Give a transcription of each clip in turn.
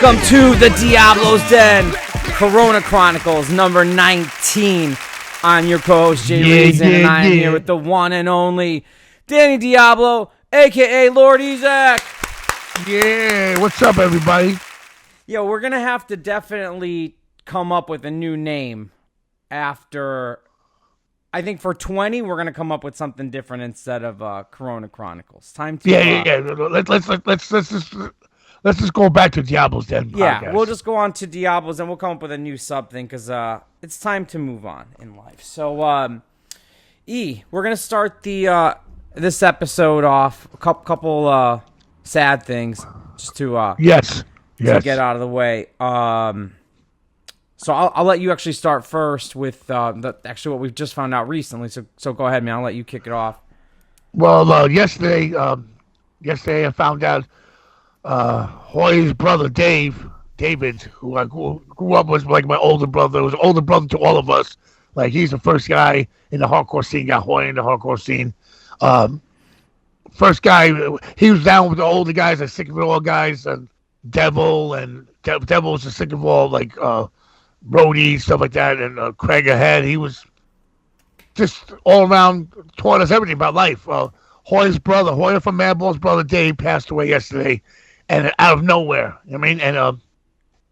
Welcome to the Diablo's Den, Corona Chronicles, number 19. I'm your co-host, Jay Reason, and I am here with the one and only Danny Diablo, a.k.a. Lord Ezek. Yeah, what's up, everybody? Yo, we're going to have to definitely come up with a new name after... I think for 20, we're going to come up with something different instead of Corona Chronicles. Time to... Let's just go back to Diablo's Den podcast. Yeah, we'll just go on to Diablo's and we'll come up with a new something because it's time to move on in life. So, we're going to start this episode off a couple sad things just to yes, to get out of the way. So I'll let you actually start first with actually what we've just found out recently. So go ahead, man. I'll let you kick it off. Well, yesterday I found out Hoy's brother David, who I grew up with, like my older brother, was an older brother to all of us. Like he's the first guy in the hardcore scene, got Hoy in the hardcore scene. First guy, he was down with the older guys, like Sick of It All guys, and Devil was the Sick of All, like Brody, stuff like that, and Craig Ahead. He was just all around, taught us everything about life. Hoy's brother, Hoya from Madball's brother Dave, passed away yesterday, and out of nowhere. I mean, and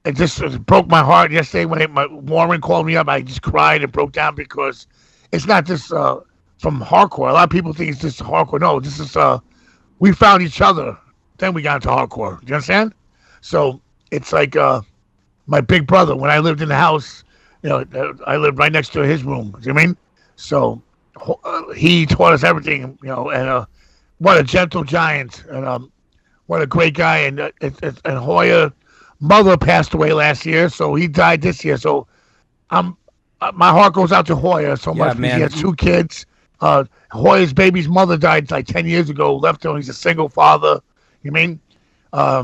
it just broke my heart yesterday when Warren called me up. I just cried and broke down because it's not just from hardcore. A lot of people think it's just hardcore. No, this is we found each other, then we got into hardcore. Do you understand? So it's like my big brother. When I lived in the house, I lived right next to his room. Do you know what I mean? So he taught us everything, and what a gentle giant, and what a great guy. And Hoya mother passed away last year, so he died this year. So my heart goes out to Hoya so much because he has two kids. Hoya's baby's mother died like 10 years ago, left him. He's a single father. You mean? Yeah,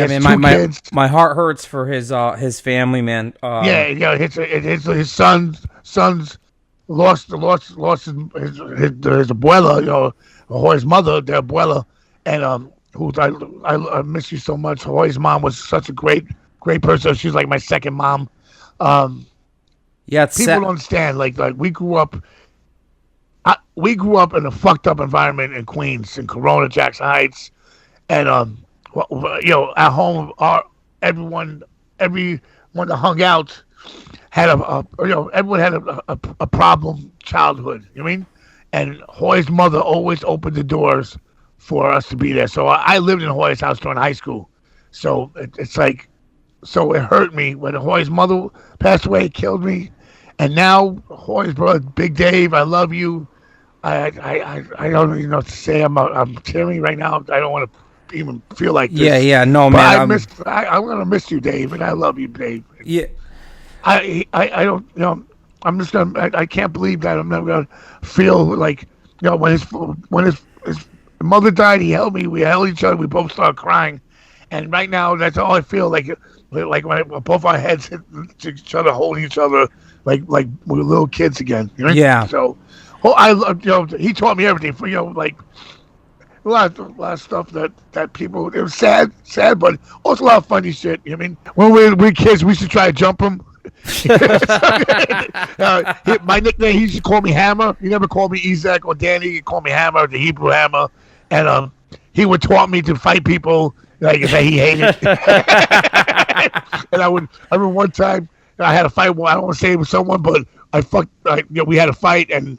man. My heart hurts for his family, man. His sons lost his abuela, Hoy's mother, their abuela, and who I miss you so much. Hoy's mom was such a great person. She's like my second mom. People don't understand. Like we grew up in a fucked up environment in Queens, in Corona, Jackson Heights, and at home, everyone that hung out had everyone had a problem childhood. You know what I mean? And Hoy's mother always opened the doors for us to be there. So I lived in Hoy's house during high school. So it's like, so it hurt me when Hoy's mother passed away. It killed me. And now Hoy's brother, Big Dave, I love you. I don't even know what to say. I'm tearing right now. I don't want to even feel like this. Yeah, no, but man. I'm gonna miss you, Dave, and I love you, Dave. Yeah. I don't, I'm just gonna. I can't believe that I'm never gonna feel like, when his mother died, he held me. We held each other. We both started crying, and right now that's all I feel like when both our heads hit each other, holding each other, like we're little kids again. You know? Yeah. So, he taught me everything. For like a lot of stuff that people. It was sad, but also a lot of funny shit. You know what I mean? When we were kids, we used to try to jump him. My nickname, he used to call me Hammer. He never called me Ezek or Danny. He called me Hammer, the Hebrew Hammer, and he would taught me to fight people like that he hated. And I remember one time I had a fight. Well, I don't want to say it with someone, but we had a fight, and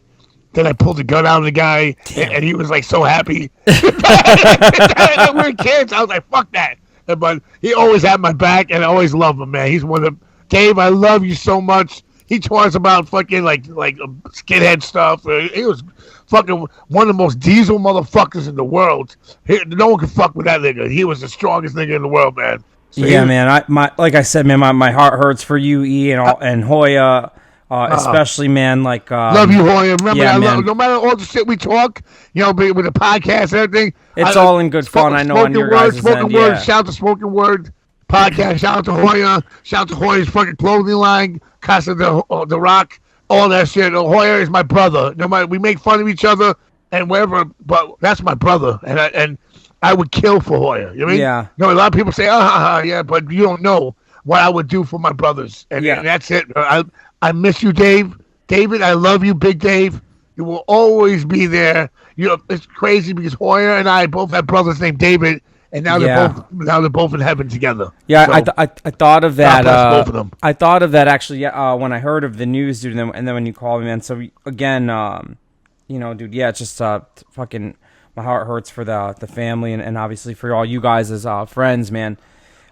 then I pulled the gun out of the guy, and he was like so happy. We were kids. I was like, fuck that. But he always had my back, and I always loved him, man. He's one of the. Dave, I love you so much. He taught us about fucking like skinhead stuff. He was fucking one of the most diesel motherfuckers in the world. No one could fuck with that nigga. He was the strongest nigga in the world, man. So man. Like I said, man, my heart hurts for you, E, and Hoya, especially, man. Like love you, Hoya. Remember, no matter all the shit we talk, with the podcast and everything, it's all in good fun. I know on your guys' spoken word. Shout to Spoken Word podcast. Shout out to Hoya. Shout out to Hoya's fucking clothing line, Casa the Rock, all that shit. Hoya is my brother. No matter, we make fun of each other and whatever, but that's my brother. And I would kill for Hoyer. You know what I mean? Yeah. You know, a lot of people say, yeah, but you don't know what I would do for my brothers. And that's it. I miss you, Dave. David, I love you, Big Dave. You will always be there. You know, it's crazy because Hoyer and I both have brothers named David, and now they're both in heaven together. Yeah, so, I thought of that. Both of them. I thought of that actually. When I heard of the news, dude, and then when you called me, man. So again, you know, dude, yeah, it's just fucking my heart hurts for the family and obviously for all you guys as friends, man.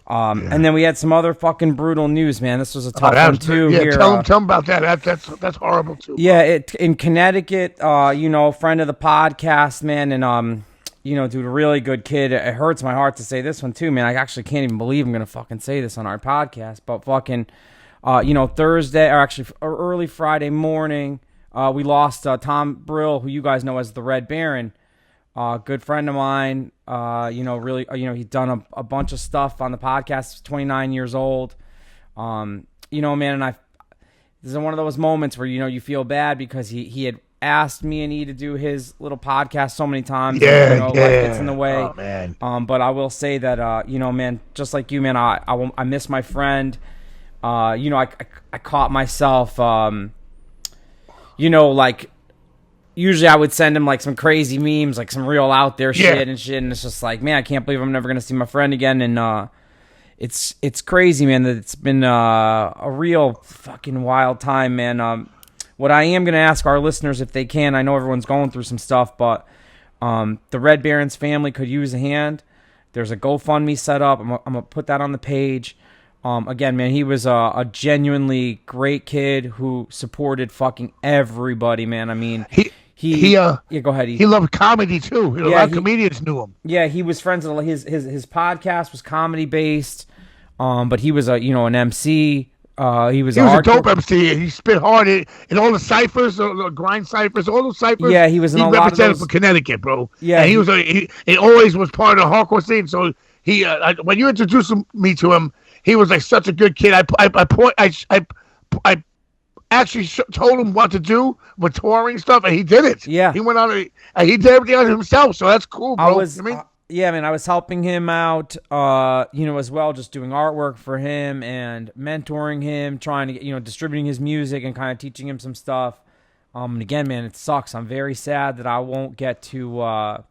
And then we had some other fucking brutal news, man. This was a tough one too. Yeah, here. Tell them about that. That's horrible too. Yeah, in Connecticut, you know, friend of the podcast, man, and you know, dude, a really good kid. It hurts my heart to say this one too, man. I actually can't even believe I'm gonna fucking say this on our podcast, but fucking, you know, Thursday or actually early Friday morning, we lost Tom Brill, who you guys know as the Red Baron. Good friend of mine, you know, really, you know, he's done a bunch of stuff on the podcast. He's 29 years old. You know, man, and this is one of those moments where, you know, you feel bad because he had asked me and E to do his little podcast so many times. Yeah, and, you know, life gets in the way. Oh, man. But I will say that, you know, man, just like you, man, I miss my friend. You know, I caught myself, you know, like, usually I would send him like some crazy memes, like some real out there shit and shit. And it's just like, man, I can't believe I'm never going to see my friend again. And it's crazy, man, that it's been a real fucking wild time, man. What I am going to ask our listeners if they can, I know everyone's going through some stuff, but the Red Baron's family could use a hand. There's a GoFundMe set up. I'm going to put that on the page. Again, man, he was a genuinely great kid who supported fucking everybody, man. I mean, yeah, go ahead. He loved comedy too. A lot of comedians knew him. Yeah, he was friends with his podcast was comedy based. But he was an MC. He was a dope MC. He spit hard in all the ciphers, the grind ciphers, all those ciphers. Yeah, he was in a lot of those. For Connecticut, bro. Yeah, and he always was part of the hardcore scene. So he, when you introduced me to him, he was like such a good kid. I actually told him what to do with touring stuff, and he did it. Yeah, he went on. He did everything on himself. So that's cool, bro. Yeah, man, I was helping him out, you know, as well, just doing artwork for him and mentoring him, trying to get, you know, distributing his music and kind of teaching him some stuff. And again, man, it sucks. I'm very sad that I won't get to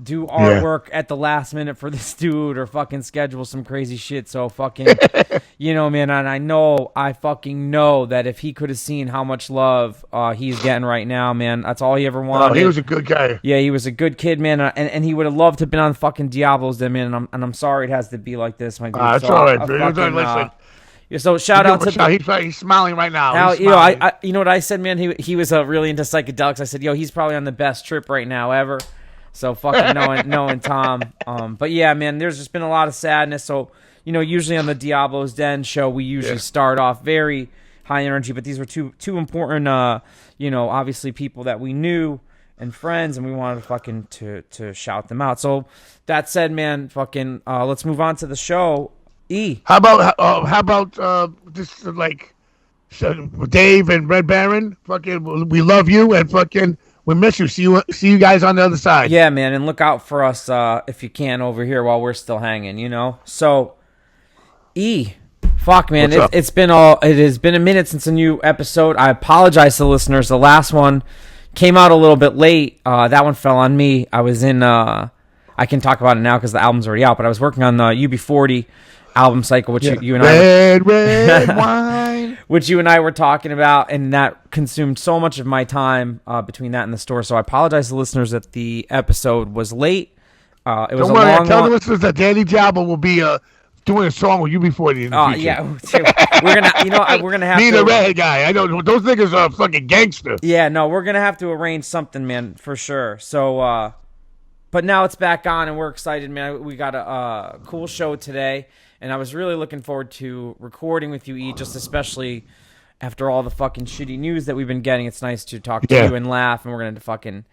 do artwork at the last minute for this dude or fucking schedule some crazy shit. So fucking, you know, man, and I fucking know that if he could have seen how much love he's getting right now, man, that's all he ever wanted. Oh, he was a good guy. Yeah, he was a good kid, man, and he would have loved to have been on fucking Diablo's Den, man, and I'm sorry it has to be like this, my dude. That's all right, dude. So shout out to he's smiling right now. Now, you know, I you know what I said, man? He was really into psychedelics. I said, yo, he's probably on the best trip right now ever. So fucking knowing Tom. But yeah, man, there's just been a lot of sadness. So, you know, usually on the Diablo's Den show, we usually start off very high energy, but these were two important, you know, obviously people that we knew and friends, and we wanted to fucking to shout them out. So that said, man, fucking let's move on to the show. E. How about this like Dave and Red Baron? Fucking, we love you and fucking. We miss you. See you guys on the other side. Yeah, man, and look out for us if you can over here while we're still hanging, you know? So, E, fuck, man, it has been a minute since a new episode. I apologize to the listeners. The last one came out a little bit late. That one fell on me. I was in, I can talk about it now because the album's already out, but I was working on the UB40 album cycle, which you and red wine, which you and I were talking about, and that consumed so much of my time between that and the store. So I apologize to listeners that the episode was late. It was Don't worry, tell the listeners that Danny Diablo will be doing a song with UB40 in the future. Yeah, we're gonna have me to. The redhead guy. I know those niggas are fucking gangster. Yeah, no, we're gonna have to arrange something, man, for sure. So, but now it's back on, and we're excited, man. We got a cool show today. And I was really looking forward to recording with you, E, just especially after all the fucking shitty news that we've been getting. It's nice to talk to you and laugh, and we're going to fucking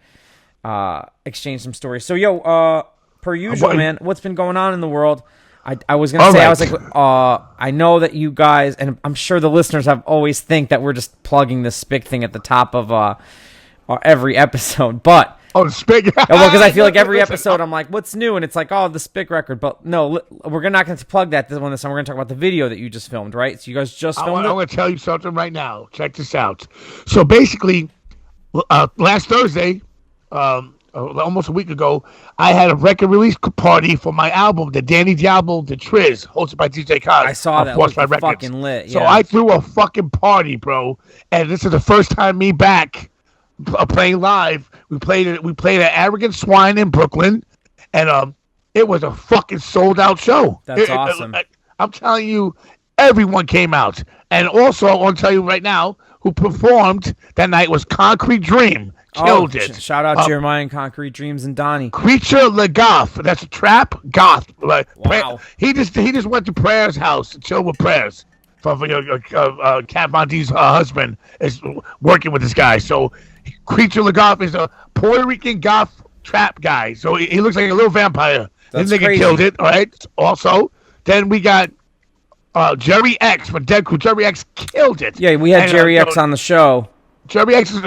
exchange some stories. So, yo, per usual, man, what's been going on in the world? I was going to say, right. I was like, I know that you guys, and I'm sure the listeners have always think that we're just plugging this spick thing at the top of every episode, but Oh, the Spick. Well, because I feel like every episode I'm like, what's new? And it's like, oh, the Spick record. But no, we're not going to plug that this time. We're going to talk about the video that you just filmed, right? So you guys just filmed it? I'm going to tell you something right now. Check this out. So basically, last Thursday, almost a week ago, I had a record release party for my album, the Danny Diablo, the Triz, hosted by DJ Kaz. I saw that. It was fucking lit. So I threw a fucking party, bro. And this is the first time me back playing live. We played at Arrogant Swine in Brooklyn, and it was a fucking sold out show. That's awesome. I'm telling you, everyone came out. And also, I want to tell you right now, who performed that night was Concrete Dream. Killed it. Shout out Jeremiah and Concrete Dreams and Donnie. Creature Le Goth. That's a trap goth. Wow. He just went to Prayer's house to chill with Prayers. Kat Von D's husband is working with this guy. So Creature Le Goth is a Puerto Rican goth trap guy. So he looks like a little vampire. That's this nigga crazy. killed it. All right. Also, then we got Jerry X from Dead Crew. Jerry X killed it. Yeah, we had Jerry X on the show. Jerry X is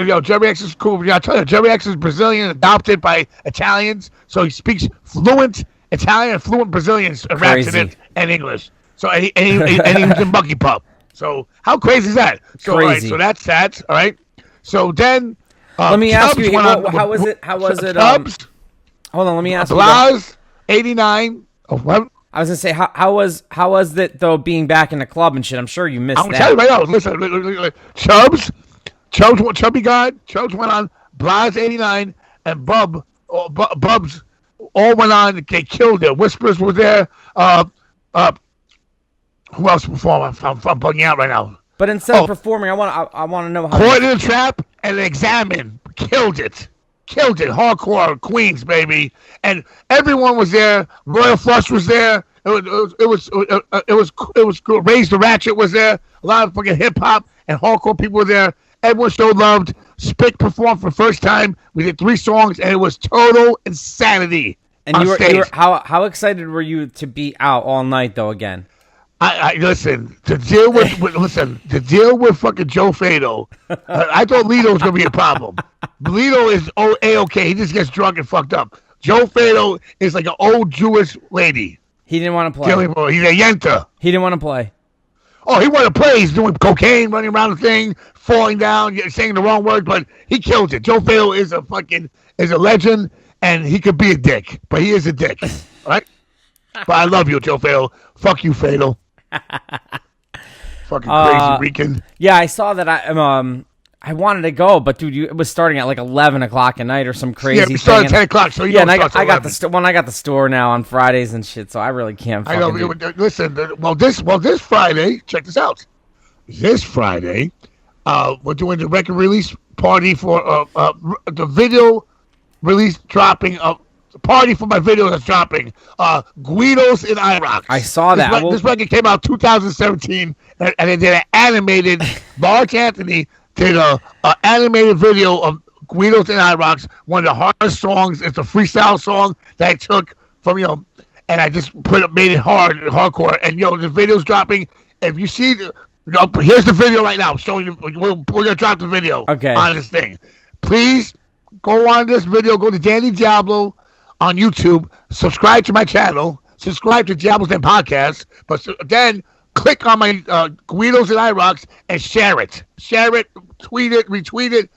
cool. I tell you, Jerry X is Brazilian, adopted by Italians, so he speaks fluent Italian and fluent Brazilian, raps in it, and English. So and he was in Bucky Pup. So how crazy is that? So crazy. All right, so that's that. All right. So then, let me ask you, how was it? How was it? Hold on, let me ask you. Blas 89. Oh, what? I was gonna say, how was it though being back in the club and shit? I'm sure you missed that. I'm telling you right now. Listen, Chubby God, Chubbs went on, Blas 89, and Bubs all went on. They killed it. Whispers was there. Who else performed? I'm bugging out right now. But instead of performing, I want to know how. Caught in the Trap and Examine killed it. Hardcore Queens, baby, and everyone was there. Royal Flush was there. It was cool. Raise the Ratchet was there. A lot of fucking hip hop and hardcore people were there. Everyone so loved. Spick performed for the first time. We did 3 songs, and it was total insanity. And you were how excited were you to be out all night though? Again, I listen to deal with fucking Joe Fado. I thought Lito was gonna be a problem. Lito is A-okay. He just gets drunk and fucked up. Joe Fado is like an old Jewish lady. He didn't want to play. He's a yenta. He didn't want to play. Oh, he wanted to play. He's doing cocaine, running around the thing, falling down, saying the wrong word, but he killed it. Joe Fado is a legend, and he could be a dick, but he is a dick. All right? But I love you, Joe Fado. Fuck you, Fado. Fucking crazy Rican. Yeah, I saw that. I wanted to go, but dude, it was starting at like 11 o'clock at night or some crazy thing. Yeah, we started at 10 o'clock, so I got the store now on Fridays and shit, so I really can't. I know. Listen, this Friday, check this out. This Friday, we're doing the record release party for the video release dropping. Party for my video that's dropping. Guidos in IROC. I saw that. This record came out 2017, and they did an animated. Mark Anthony did a animated video of Guidos in IROC, one of the hardest songs. It's a freestyle song that I took from and I just made it hardcore. And the video's dropping. If you see, here's the video right now. I'm showing you. We're gonna drop the video on this thing. Please go on this video. Go to Danny Diablo on YouTube. Subscribe to my channel. Subscribe to Diablo's Den Podcast. But then click on my Guidos and IROC and share it. Share it. Tweet it. Retweet it.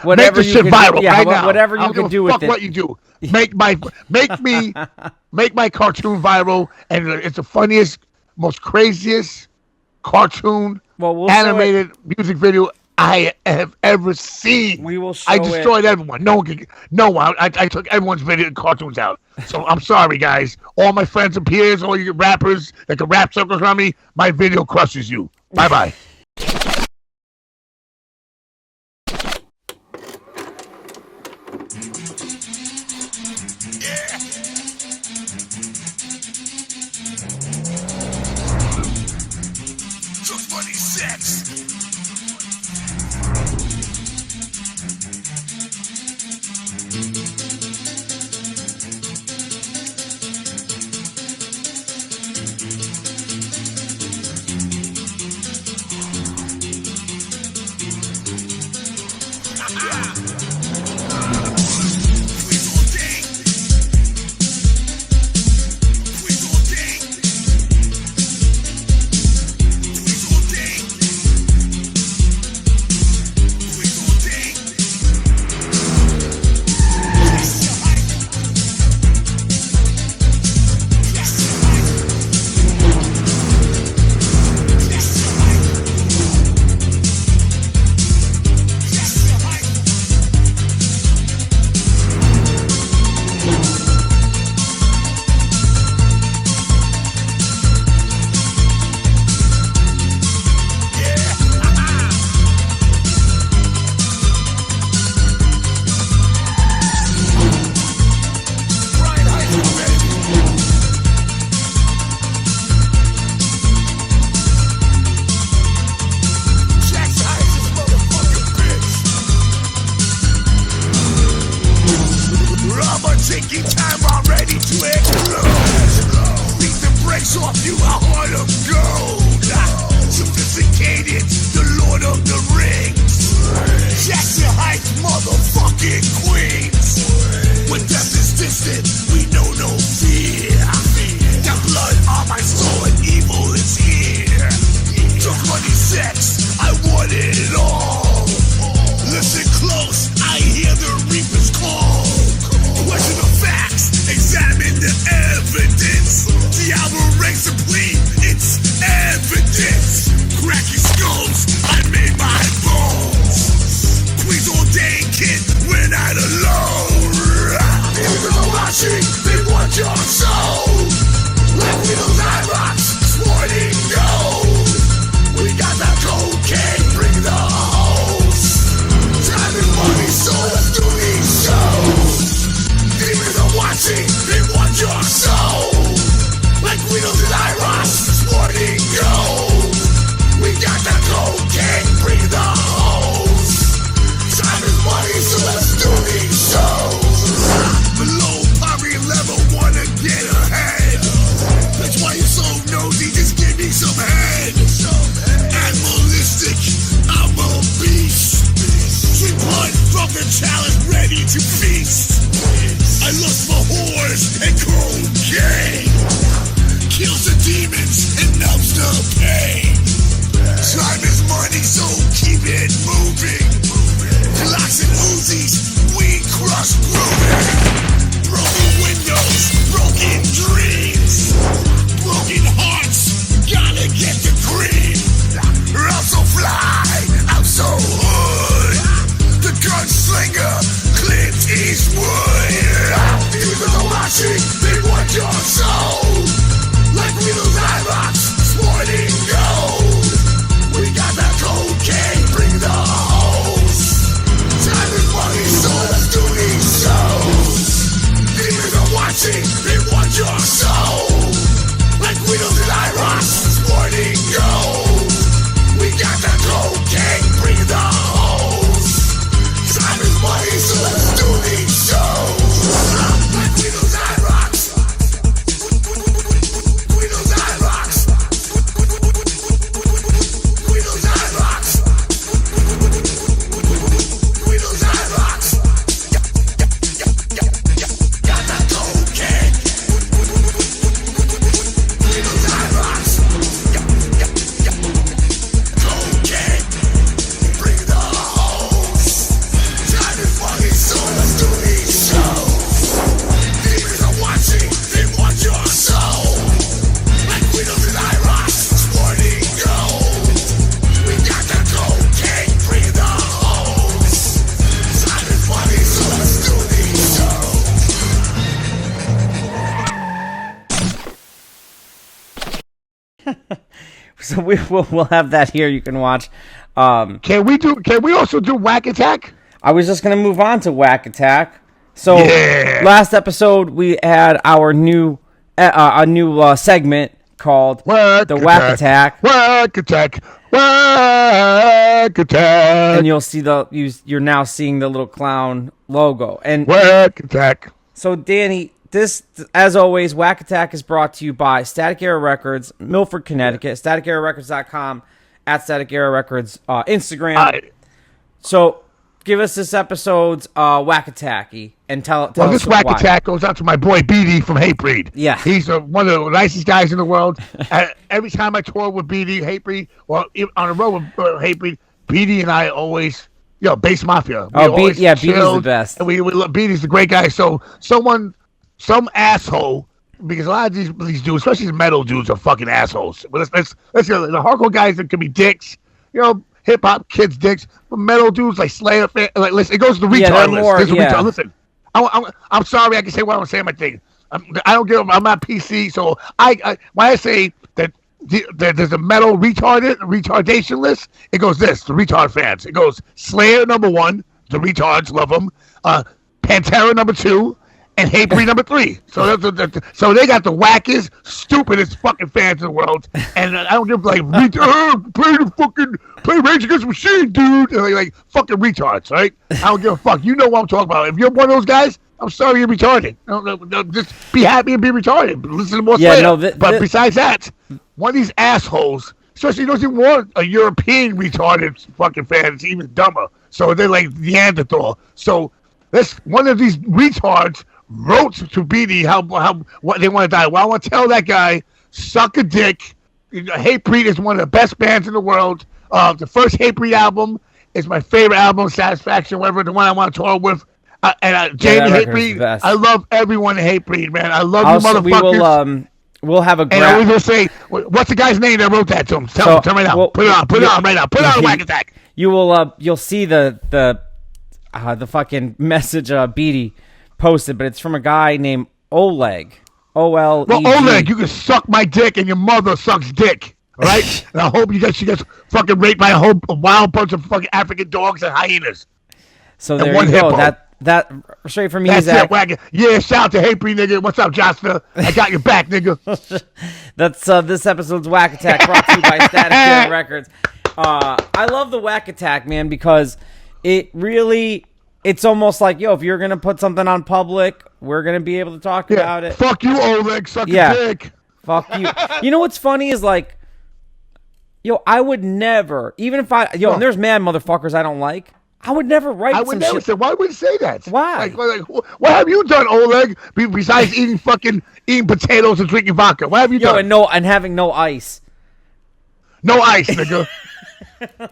Whatever make this shit viral right now. Whatever you can do with it. What you do. Make my cartoon viral, and it's the funniest, most craziest cartoon animated music video I have ever seen. We will show I destroyed everyone. No one. I took everyone's video and cartoons out. So I'm sorry, guys. All my friends and peers, all you rappers that can rap circles around me, my video crushes you. Bye bye. a heart of gold. Sophisticated, the Lord of the Rings. Jackson Heights, motherfucking Queens. When death is distant, we know no fear. Got blood on my soul and evil is here. Took money, sex, I want it all. Listen close, I hear the reapers call. Question the facts, examine the evidence. Diablo reigns supreme, it's evidence. Crack your skulls, I made my bones. Queens all day, kid, we're not alone. People are watching, they want your soul. Like wheels and rocks, sporting gold. We got that cocaine, bring the hose. Time and money, so let's do these shows. Demons are watching, they want your soul. Like wheels and rocks, sporting gold. We got that cocaine, bring the hose. Time is money, so let's do these shows. Below poverty level, wanna get ahead. That's why you're so nosy, just give me some head. Animalistic, I'm a beast. Drink blood from the chalice, ready to feast. I lust for whores and cocaine. Kills the demons and numbs the pain. Time is money, so keep it moving. Glocks and Uzis, we crush grooving. Broken windows, broken dreams. Broken hearts, gotta get the cream. I'm so fly, I'm so hood. The gunslinger, Clint Eastwood. People are watching, they want your soul. Like wheels and rocks, sporting gold. We got that cocaine, bring the hose. Time is money, so let's do these shows. Demons are watching, they want your soul. Like wheels and rocks, sporting gold. We got that cocaine, bring the hose. Time is money, so let's do these shows. Like wheels and rocks. Wheels and rocks. Wheels and rocks. Wheels and rocks. Got that cocaine. Wheels and rocks. Cocaine. Bring the hose. Time is money, so let's do these shows. Demons are watching, they want your soul. Like widows and rocks, sporting gold. We got the cocaine, bring the hose. Time is money, so let's do these shows. So we'll have that here. You can watch. Can we also do Whack Attack? I was just gonna move on to Whack Attack. So Yeah. last episode we had our new segment called Whack the Whack Attack, Whack Attack. Whack Attack. and you're now seeing the little clown logo. And Whack Attack. so Danny, this, as always, Whack Attack is brought to you by Static Era Records, Milford, Connecticut. StaticEraRecords.com, at Static Era Records, Instagram. So give us this episode's Whack Attacky and tell Well, us this Whack why. Attack goes out to my boy BD from Hatebreed. Yeah. He's one of the nicest guys in the world. Every time I tour with BD, Hatebreed, or even on the road with Hatebreed, BD and I always, Bass Mafia. We always BD's the chilled, best. And we love BD's a great guy. So some asshole, because a lot of these dudes, especially these metal dudes, are fucking assholes. But let's go. The hardcore guys that can be dicks, hip hop kids dicks, but metal dudes like Slayer, listen, it goes to the retard list. Retard. Listen, I'm sorry, I can say what I want to say on my thing. I don't give. I'm not PC, so when I say that there's a metal retardation list, it goes the retard fans. It goes Slayer #1, the retards love them. Pantera #2. And Hatebreed #3. So they got the wackest, stupidest fucking fans in the world. And I don't give play Rage Against the Machine, dude. And like fucking retards, right? I don't give a fuck. You know what I'm talking about. If you're one of those guys, I'm sorry you're retarded. No, just be happy and be retarded. Listen to more Yeah, Slayer. no, But besides that, one of these assholes, especially those who want a European retarded fucking fan, it's even dumber. So they're like Neanderthal. So one of these retards wrote to Beatty how what they want to die. Well, I want to tell that guy, suck a dick. Hatebreed is one of the best bands in the world. The first Hatebreed album is my favorite album, Satisfaction, whatever, the one I want to tour with. Jamie Hatebreed, I love everyone in Hatebreed, man. I love you motherfuckers. We'll have a and I was gonna say, what's the guy's name that wrote that to him? Tell me right now. Put it on right now. Put it on Whack Attack. You will you'll see the fucking message Beatty posted, but it's from a guy named Oleg. O-L-E-G. Well, Oleg, you can suck my dick and your mother sucks dick. All right? And I hope she gets fucking raped by a wild bunch of fucking African dogs and hyenas. So there you go. That straight from me is that. Yeah, shout out to Hatebreed, nigga. What's up, Joshua? I got your back, nigga. That's this episode's Whack Attack, brought to you by Static Killer Records. I love the Whack Attack, man, because it's almost like, if you're gonna put something on public, we're gonna be able to talk about it. Fuck you, Oleg. Suck a dick. Fuck you. You know what's funny is like, I would never, even if and there's mad motherfuckers I don't like. I would never write some shit. I would never say, why would you say that? Why? Like, what have you done, Oleg, besides eating potatoes and drinking vodka? What have you done? And having no ice. No ice, nigga.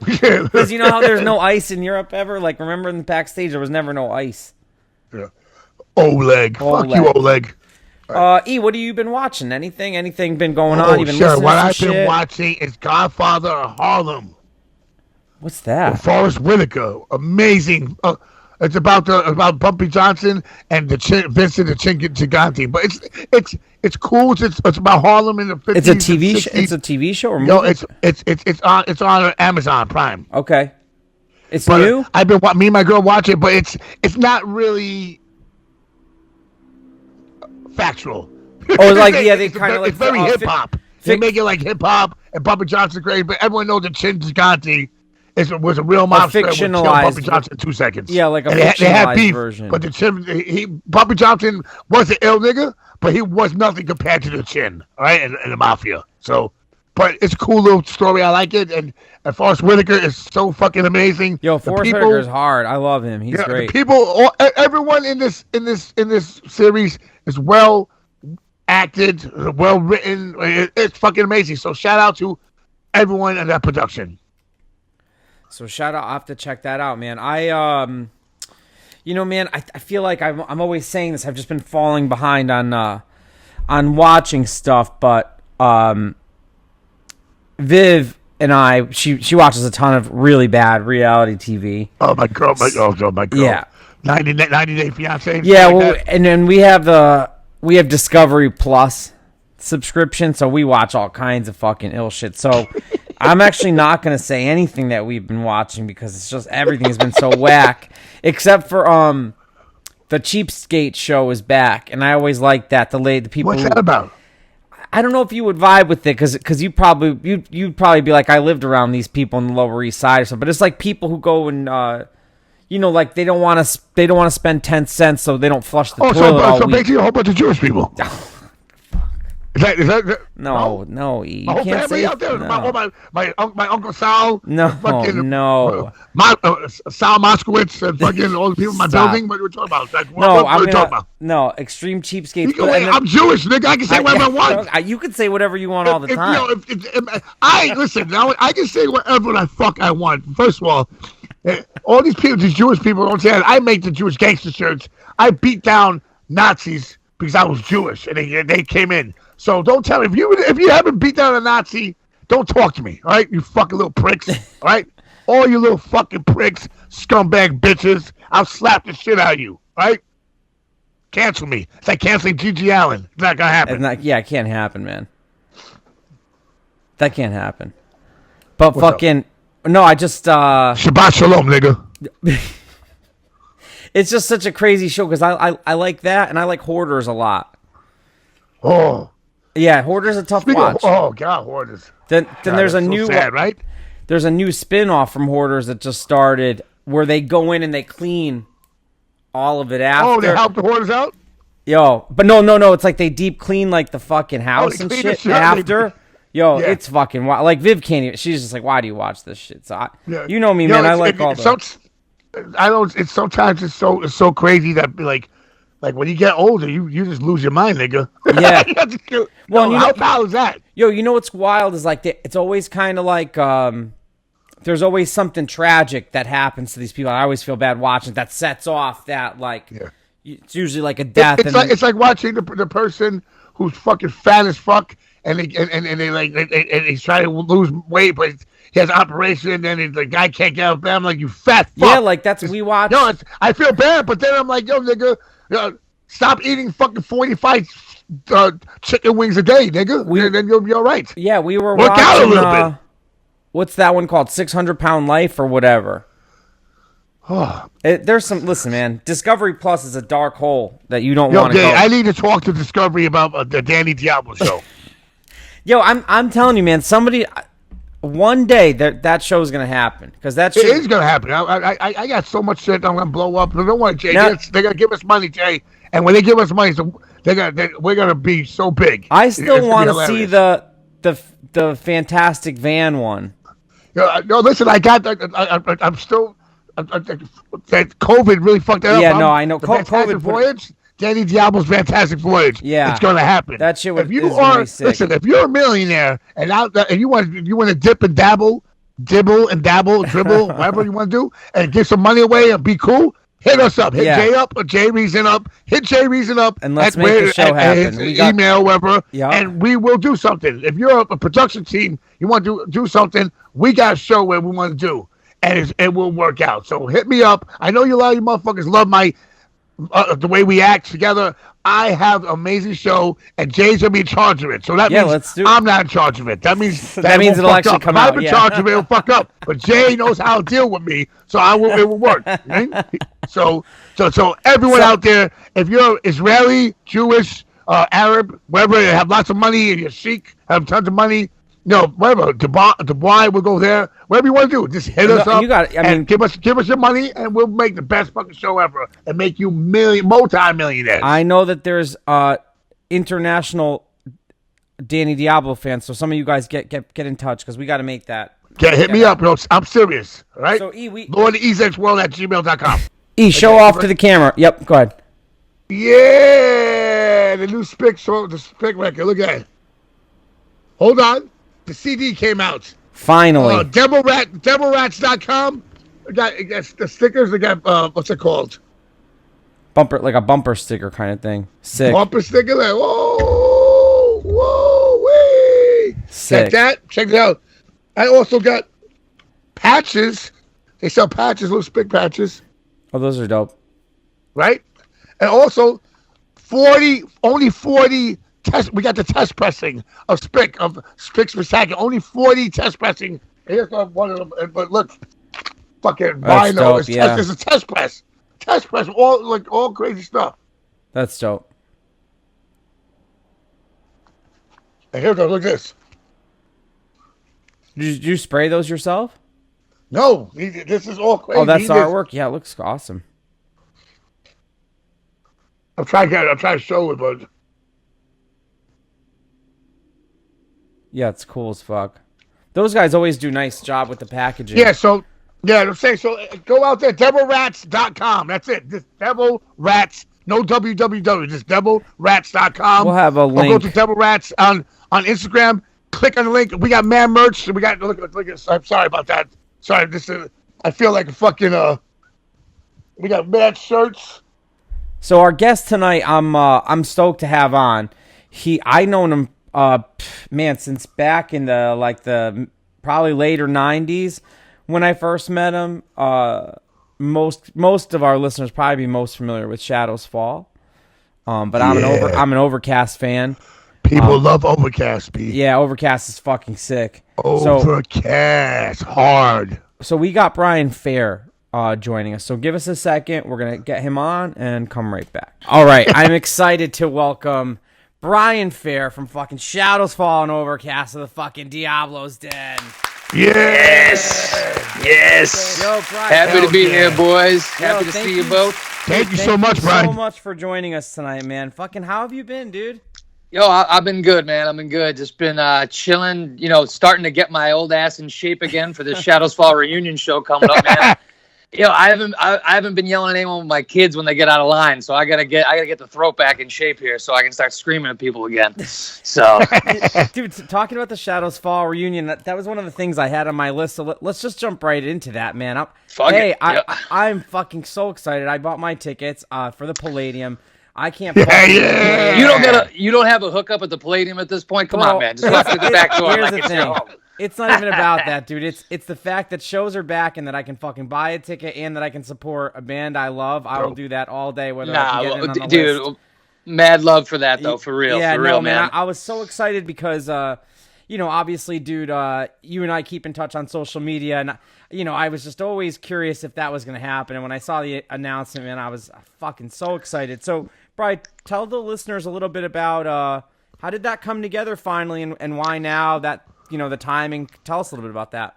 Because you know how there's no ice in Europe ever? Like, remember in the backstage, there was never no ice. Yeah. Oleg. Fuck you, Oleg. E, what have you been watching? Anything been going on? Even sure. What I've been watching is Godfather of Harlem. What's that? With Forrest Whitaker. Amazing. It's about Bumpy Johnson and Vincent the Chin Gigante. But it's cool. It's about Harlem in the 50s. It's a TV show. It's a TV show or movie? No, it's on Amazon Prime. Okay. It's new. I've been me and my girl watch it, but it's not really factual. Oh, like they kind of like it's very hip hop. They make it like hip hop and Bumpy Johnson's great, but everyone knows that Chin Gigante was a real mobster that would kill Bumpy Johnson in 2 seconds. Yeah, like a fictionalized version. But Bumpy Johnson was an ill nigga, but he was nothing compared to the Chin, all right, and the mafia. So, but it's a cool little story. I like it, and Forrest Whitaker is so fucking amazing. Forrest Whitaker is hard. I love him. He's great. Everyone in this series is well acted, well written. It's fucking amazing. So shout out to everyone in that production. So shout out, I'll have to check that out, man. Man, I feel like I'm always saying this. I've just been falling behind on watching stuff, but Viv and she watches a ton of really bad reality TV. Oh my girl. Yeah. 90 Day Fiance. Yeah, and then we have Discovery Plus subscription, so we watch all kinds of fucking ill shit. So I'm actually not going to say anything that we've been watching because it's just everything has been so whack, except for the Cheapskate show is back, and I always like that. The people. What's that about? I don't know if you would vibe with it because you'd probably be like, I lived around these people in the Lower East Side or something. But it's like people who go and like they don't want to spend 10 cents, so they don't flush the toilet all week. Basically a whole bunch of Jewish people. Is that no, you can't say out there. No. My Uncle Sal. No. Sal Moskowitz and fucking all the people in my building. What are we talking about? What are we talking about? No, extreme cheapskates. I'm Jewish, nigga. I can say whatever I want. You can say whatever you want all the time. Listen, I can say whatever the fuck I want. First of all, all these Jewish people don't say that. I make the Jewish gangster shirts. I beat down Nazis because I was Jewish and they came in. So don't tell me if you haven't beat down a Nazi, don't talk to me. All right, you fucking little pricks. All right, all you little fucking pricks, scumbag bitches. I'll slap the shit out of you. All right, cancel me. It's like canceling Gigi Allen. It's not gonna happen. It can't happen, man. That can't happen. But what's fucking up? No, I just Shabbat Shalom, nigga. It's just such a crazy show because I like that and I like Hoarders a lot. Oh. Yeah, Hoarders a tough watch. God, Hoarders. Then there's a new sad, right? There's a new spin-off from Hoarders that just started where they go in and they clean all of it after. Oh, they help the hoarders out? Yo, but no. It's like they deep clean like the fucking house and shit after. Yo, it's fucking wild. Like Viv can't even. She's just like, why do you watch this shit? So you know me, man. I like all that. I know it's sometimes it's so crazy that like when you get older, you just lose your mind, nigga. Yeah. Well, how foul is that? Yo, you know what's wild is like it's always kind of like there's always something tragic that happens to these people. I always feel bad watching that sets off that like it's usually like a death. It's like watching the person who's fucking fat as fuck and he's trying to lose weight, but he has an operation, and the guy can't get out of bed. I'm like, you fat fuck. Yeah, like that's we watch. No, I feel bad, but then I'm like, yo, nigga, stop eating fucking 45 chicken wings a day, nigga. And then you'll be all right. Yeah, we were work watching, out a little bit. What's that one called? 600-Pound Life or whatever. There's some. Listen, man. Discovery Plus is a dark hole that you don't want to go. I need to talk to Discovery about the Danny Diablo show. Yo, I'm telling you, man. Somebody. One day that show is gonna happen because it is gonna happen. I got so much shit I'm gonna blow up. Don't worry, Jay. They're gonna give us money, Jay. And when they give us money, we're gonna be so big. I still want to see the Fantastic Van one. No, listen. I'm still. That COVID really fucked that up. Yeah, no, I know. COVID voyage. Danny Diablo's Fantastic Voyage. Yeah, it's going to happen. That shit was. Listen, if you're a millionaire and you want to dip and dabble, dribble, whatever you want to do, and give some money away and be cool, hit us up. Hit Jay up or Jay Reason up. Hit Jay Reason up. And let's make the show happen. Email, whatever, and we will do something. If you're a production team, you want to do something, we got a show where we want to do, and it will work out. So hit me up. I know a lot of you motherfuckers love my. The way we act together. I have an amazing show, and Jay's gonna be in charge of it. So that means I'm not in charge of it. That means it'll actually come out. If I'm in charge of it, it'll fuck up. But Jay knows how to deal with me, so it will work. Right? So everyone out there, if you're Israeli, Jewish, Arab, wherever, you have lots of money, and you're Sikh, have tons of money. No, whatever. Dubai, we'll go there. Whatever you want to do, just hit us up. And give us your money, and we'll make the best fucking show ever, and make you multi-millionaires. I know that there's international Danny Diablo fans, so some of you guys get in touch because we got to make that. Hit me up, bro. I'm serious. All right. So LordEZXWorld@gmail.com. Show off to the camera. Yep, go ahead. Yeah, the new Spick record. Look at it. Hold on. The CD came out. Finally. DevilRats.com. Got the stickers. They got what's it called? Like a bumper sticker kind of thing. Sick. Bumper sticker. Like, whoa, wait. Sick. Check it out. I also got patches. They sell patches, little Spick patches. Oh, those are dope. Right? And also, only 40. We got the test pressing of Spick's Recycle. Only 40 test pressing. Here's one of them. But look, fucking vinyl. It's a test press. Test press. All crazy stuff. That's dope. And here goes. Look at this. Did you spray those yourself? No. This is all crazy. Oh, that's the artwork? Yeah, it looks awesome. I'm trying to show it, but... Yeah, it's cool as fuck. Those guys always do a nice job with the packaging. Yeah, I'm saying, go out there, DevilRats.com. That's it. Just Devil Rats, no www, just DevilRats.com. We'll have a link. Or go to Devil Rats on Instagram. Click on the link. We got man merch. We got look at. I'm sorry about that. Sorry, I feel like a fucking we got mad shirts. So our guest tonight, I'm stoked to have on. I known him. Since back in the probably later 90s when I first met him. Most of our listeners probably be most familiar with Shadows Fall. But I'm an Overcast fan. People love Overcast, B. Yeah, Overcast is fucking sick. Overcast, hard. So we got Brian Fair joining us. So give us a second. We're going to get him on and come right back. All right, I'm excited to welcome Brian Fair from fucking Shadows Fall and Overcast of the fucking Diablo's Den. Yes. Yo, Brian. Happy to be here, boys. Happy to see you both. Thank you so much, Brian. Thank you so much for joining us tonight, man. Fucking, how have you been, dude? Yo, I've been good, man. I've been good. Just been chilling, starting to get my old ass in shape again for this Shadows Fall reunion show coming up, man. I haven't been yelling at anyone with my kids when they get out of line, so I gotta get the throat back in shape here so I can start screaming at people again. So, dude, talking about the Shadows Fall reunion, that was one of the things I had on my list. So let's just jump right into that, man. I'm fucking so excited. I bought my tickets for the Palladium. I can't. Yeah. You don't have a hookup at the Palladium at this point. Come on, man. Just walk through the back door. Here's the thing. It's not even about that, dude. It's the fact that shows are back and that I can fucking buy a ticket and that I can support a band I love. I will do that all day, whether I can get in on the list. Mad love for that, though, for real. Yeah, for real, man. I was so excited because, obviously, dude, you and I keep in touch on social media, and, I was just always curious if that was going to happen. And when I saw the announcement, man, I was fucking so excited. So, Brian, tell the listeners a little bit about how did that come together finally and why now that, the timing. Tell us a little bit about that.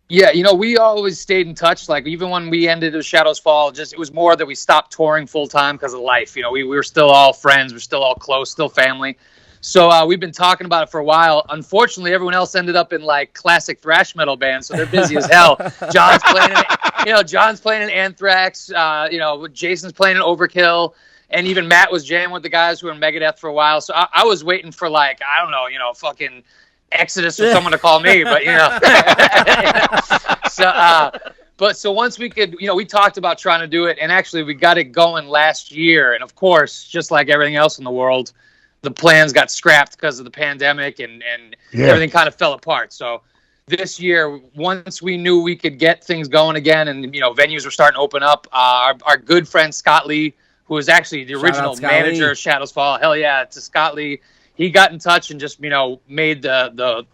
Yeah, we always stayed in touch. Like, even when we ended the Shadows Fall, it was more that we stopped touring full time because of life. We were still all friends. We're still all close, still family. So we've been talking about it for a while. Unfortunately, everyone else ended up in like classic thrash metal bands, so they're busy as hell. John's playing in Anthrax. Jason's playing in Overkill. And even Matt was jamming with the guys who were in Megadeth for a while. So I was waiting for fucking Exodus or someone to call me, but so once we could, we talked about trying to do it, and actually we got it going last year. And of course, just like everything else in the world, the plans got scrapped because of the pandemic and everything kind of fell apart. So this year, once we knew we could get things going again, and venues were starting to open up, our good friend Scott Lee, who was actually the original manager of Shadows Fall, hell yeah, to Scott Lee. He got in touch and just, made the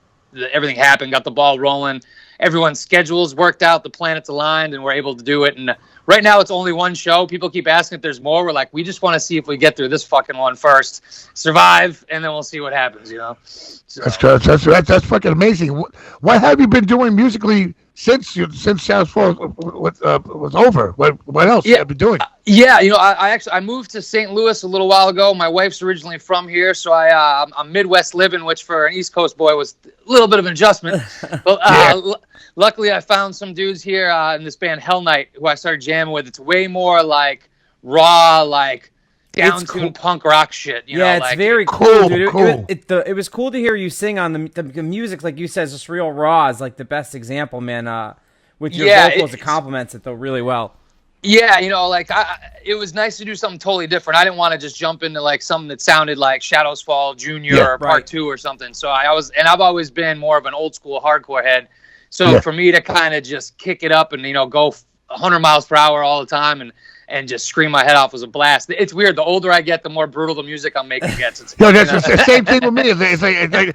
everything happen, got the ball rolling. Everyone's schedules worked out, the planets aligned, and we're able to do it. And right now it's only one show. People keep asking if there's more. We're like, we just want to see if we get through this fucking one first, survive, and then we'll see what happens, So. That's fucking amazing. What have you been doing musically since Shadows Fall was over? What else have you been doing? I moved to St. Louis a little while ago. My wife's originally from here, so I'm Midwest living, which for an East Coast boy was a little bit of an adjustment. But luckily, I found some dudes here in this band Hell Night who I started jamming with. It's way more like raw, like down-tuned punk rock shit. It's very cool, dude. Cool. It was cool to hear you sing on the music, like you said, is just real raw. Is like the best example, man. With your vocals, it complements it though really well. Yeah, it was nice to do something totally different. I didn't want to just jump into like something that sounded like Shadows Fall Junior or Part 2 or something. So I've always been more of an old school hardcore head. So for me to kind of just kick it up and go 100 miles per hour all the time and just scream my head off was a blast. It's weird. The older I get, the more brutal the music I'm making gets. That's the same thing with me. It's like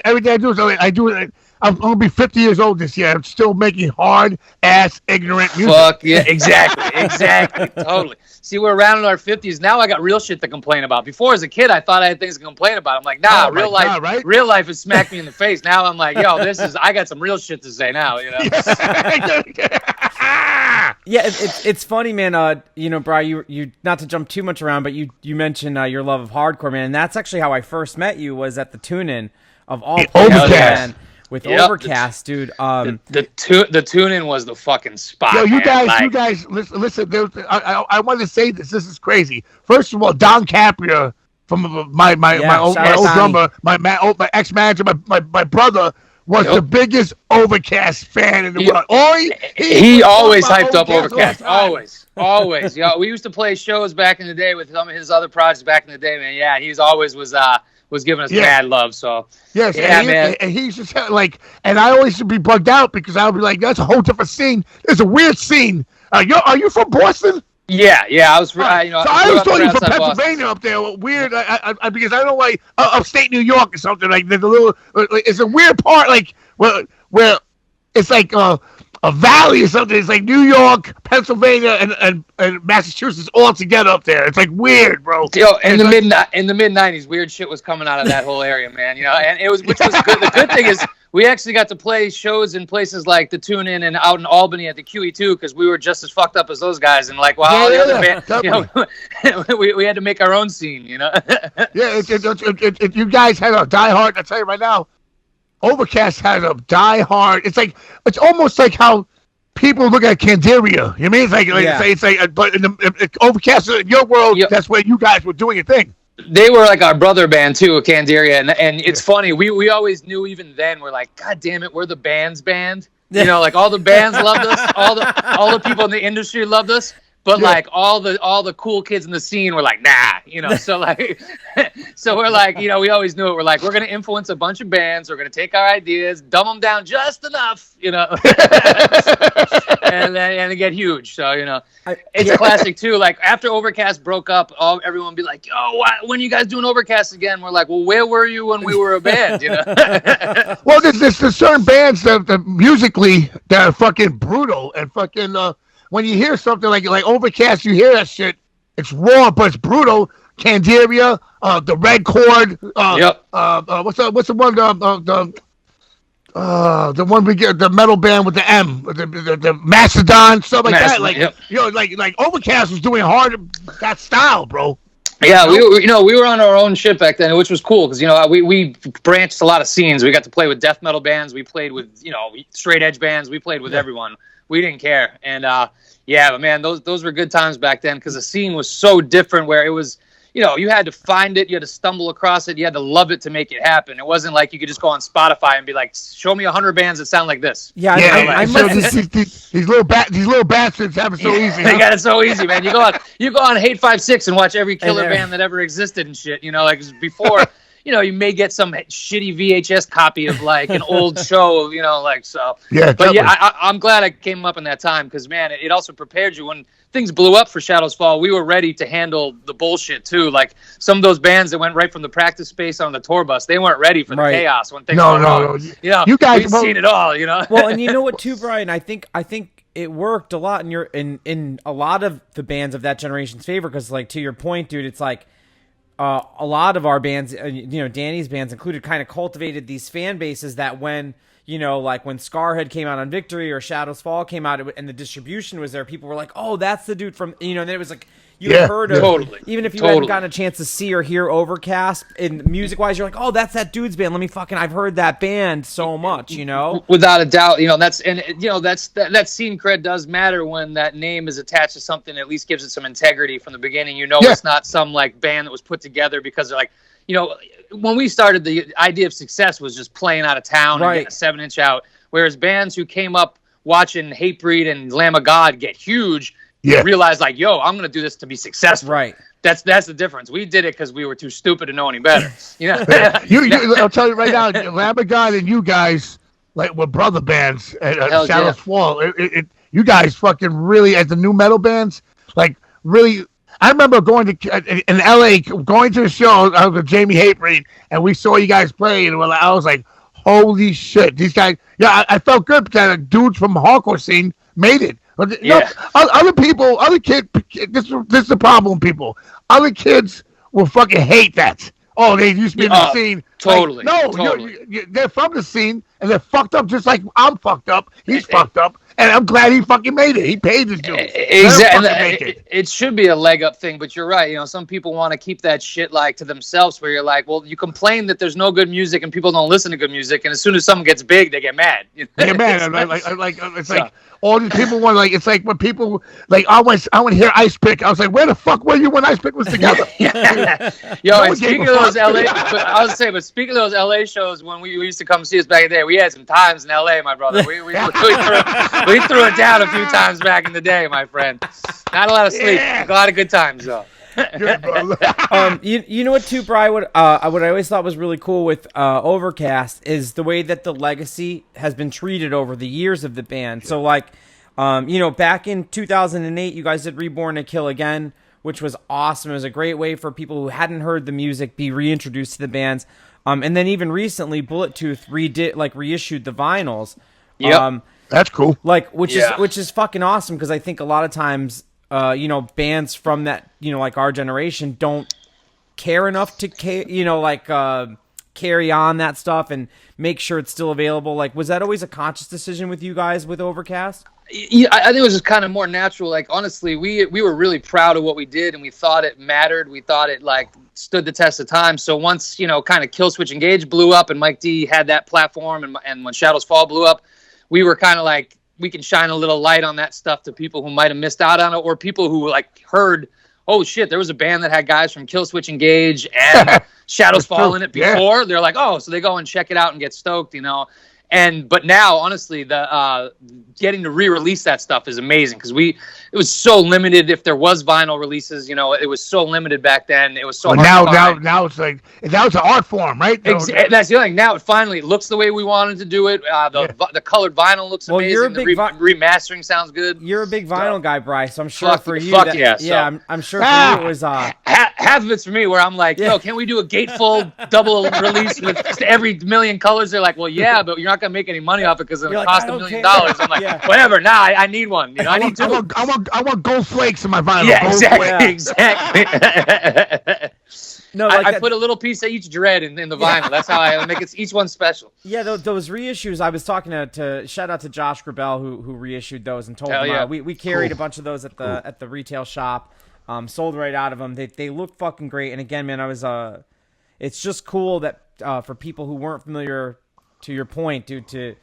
everything I do is I do it. I'm going to be 50 years old this year. I'm still making hard-ass, ignorant music. Fuck yeah, exactly, totally. See, we're around in our 50s. Now I got real shit to complain about. Before, as a kid, I thought I had things to complain about. I'm like, nah, real life has smacked me in the face. Now I'm like, I got some real shit to say now, Yeah, it's funny, man. Brian, you not to jump too much around, but you mentioned your love of hardcore, man. And that's actually how I first met you, was at the tune-in of all places, man. With Overcast, dude. The tune-in was the fucking spot. Yo, you guys, listen. I want to say this. This is crazy. First of all, Don Capria from my old drummer, my ex manager, my brother was the biggest Overcast fan in the world. He always hyped up Overcast. Always. Yeah, we used to play shows back in the day with some of his other projects back in the day, man. Yeah, he's always was giving us mad love. So man. And he's just like, and I always used to be bugged out because I would be like, that's a whole different scene. It's a weird scene. Are you from Boston? Yeah. I was. So I always thought you were from Pennsylvania up there. Weird. I because I don't know why upstate New York or something like there's a little. It's a weird part like where it's like a valley or something. It's like New York, Pennsylvania, and Massachusetts all together up there. It's like weird, bro. In the mid '90s, weird shit was coming out of that whole area, man. And it was, which was good. The good thing is we actually got to play shows in places like the Tune In and out in Albany at the QE2 because we were just as fucked up as those guys. And like, while all the other bands, we had to make our own scene, you know? Yeah, you guys had a diehard. I'll tell you right now, Overcast has a diehard. It's almost like how people look at Candiria. You mean it's like but in the Overcast in your world, that's where you guys were doing a thing. They were like our brother band too, Candiria, and it's funny. We always knew even then. We're like, God damn it, we're the band's band. You know, like all the bands loved us, all the people in the industry loved us, but like all the cool kids in the scene were like, nah, you know. So like, so we're like, you know, we always knew it. We're like, we're gonna influence a bunch of bands. We're gonna take our ideas, dumb them down just enough, you know, and get huge. So you know, it's a classic too. Like after Overcast broke up, everyone would be like, "Yo, when are you guys doing Overcast again?" We're like, "Well, where were you when we were a band?" You know. Well, there's certain bands that musically that are fucking brutal and fucking. When you hear something like Overcast, you hear that shit. It's raw, but it's brutal. Candiria, the Red Chord. What's the one? The one we get, the metal band with the M, the Mastodon, stuff like that. Like you know, like Overcast was doing hard that style, bro. Yeah, we were on our own shit back then, which was cool because we branched a lot of scenes. We got to play with death metal bands. We played with straight edge bands. We played with everyone. We didn't care, and but man, those were good times back then because the scene was so different. Where it was, you had to find it, you had to stumble across it, you had to love it to make it happen. It wasn't like you could just go on Spotify and be like, "Show me 100 bands that sound like this." Yeah, these little bastards have it so easy. They got it so easy, man. You go on Hate 5-6 and watch every killer band that ever existed and shit. Like before. You may get some shitty VHS copy of like an old show, so. Yeah, but yeah, I'm glad I came up in that time because man, it also prepared you when things blew up for Shadows Fall. We were ready to handle the bullshit too. Like some of those bands that went right from the practice space on the tour bus, they weren't ready for the chaos when things went wrong. You guys, we've seen it all. Well, and you know what too, Brian? I think it worked a lot in a lot of the bands of that generation's favor because, like, to your point, dude, it's like. A lot of our bands, Danny's bands included, kind of cultivated these fan bases that when, like when Scarhead came out on Victory or Shadows Fall came out and the distribution was there, people were like, "Oh, that's the dude from," and then it was like, heard of, totally. Even if you hadn't gotten a chance to see or hear Overcast, and music-wise, you're like, "Oh, that's that dude's band. I've heard that band so much," Without a doubt, that scene cred does matter when that name is attached to something that at least gives it some integrity from the beginning. It's not some like band that was put together because they're like, when we started, the idea of success was just playing out of town and getting a 7-inch out, whereas bands who came up watching Hatebreed and Lamb of God get huge. Realize like, yo, I'm gonna do this to be successful. Right. That's the difference. We did it because we were too stupid to know any better. I'll tell you right now, Lamb of God and you guys like were brother bands at Shadows Fall. You guys fucking really, as the new metal bands, like really. I remember going to in LA, going to a show. I was with Jamie Hatebreed, and we saw you guys play, and I was like, "Holy shit, these guys!" Yeah, I felt good that dudes from the hardcore scene made it. But other people, other kids, this is the problem, people. Other kids will fucking hate that. Oh, they used to be in the scene. Totally. Like, no, they're from the scene, and they're fucked up just like I'm fucked up. He's fucked up. And I'm glad he fucking made it. He paid his dues. Exactly. It should be a leg up thing, but you're right. Some people want to keep that shit like to themselves where you're like, well, you complain that there's no good music and people don't listen to good music. And as soon as something gets big, they get mad. They get mad. It's like all these people want it's like when people like, I want to hear Ice Pick. I was like, where the fuck were you when Ice Pick was together? Yo, and speaking of those LA, but speaking of those LA shows, when we used to come see us back in the day, we had some times in LA, my brother. We threw it down a few times back in the day, my friend. Not a lot of sleep. A lot of good times, though. Good, bro. You know what, too, Brian? What I always thought was really cool with Overcast is the way that the legacy has been treated over the years of the band. So, like, back in 2008, you guys did Reborn to Kill Again, which was awesome. It was a great way for people who hadn't heard the music be reintroduced to the bands. And then even recently, Bullet Tooth reissued the vinyls. Yep. That's cool. Like, which is fucking awesome because I think a lot of times, bands from that, like our generation don't care enough to care, carry on that stuff and make sure it's still available? Like, was that always a conscious decision with you guys with Overcast? Yeah, I think it was just kind of more natural. Like, honestly, we were really proud of what we did, and we thought it mattered. We thought it like stood the test of time. So once, kind of Kill Switch Engage blew up and Mike D had that platform, and when Shadows Fall blew up, we were kind of like, we can shine a little light on that stuff to people who might have missed out on it, or people who like heard, oh shit, there was a band that had guys from Kill Switch Engage and Shadows Fall in it before. They're like, oh, so they go and check it out and get stoked, But now, honestly, the getting to re-release that stuff is amazing, because it was so limited. If there was vinyl releases, it was so limited back then. It was so hard to find. Now it's like that was an art form, right? That's the other thing. Now it looks the way we wanted to do it. The colored vinyl looks amazing. You're a big remastering sounds good. You're a big vinyl guy, Bryce. So I'm sure for you. I'm sure for you it was. Half of it's for me, where I'm like, yo, can we do a gatefold double release with every million colors? They're like, well, yeah, but you're not gonna make any money off it because it'll cost $1 million. I'm like, whatever. Nah, I need one. I need two. I want gold flakes in my vinyl. Yeah, exactly. No, I put a little piece of each dread in the vinyl. That's how I make each one special. Yeah, those reissues. I was talking to shout out to Josh Grabell who reissued those and told him we carried a bunch of those at the retail shop. Sold right out of them. They look fucking great. And again, man, it's just cool that for people who weren't familiar, to your point, dude, to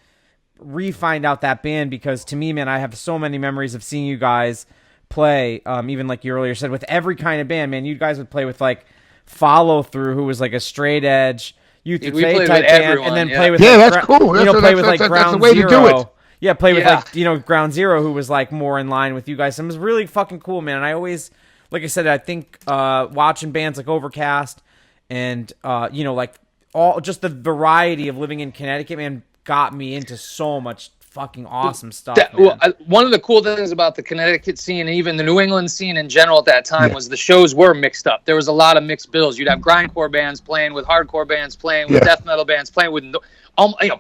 re-find out that band, because to me, man, I have so many memories of seeing you guys play. Even like you earlier said, with every kind of band, man, you guys would play with like Follow Through, who was like a straight edge Youth With Faith type band, and then play with that's cool. Play with like Ground Zero. Yeah, play with like Ground Zero, who was like more in line with you guys. And it was really fucking cool, man. And I always, like I said, I think watching bands like Overcast and like all just the variety of living in Connecticut, man, got me into so much fucking awesome stuff. One of the cool things about the Connecticut scene, and even the New England scene in general at that time, was the shows were mixed up. There was a lot of mixed bills. You'd have grindcore bands playing with hardcore bands, playing with death metal bands, playing with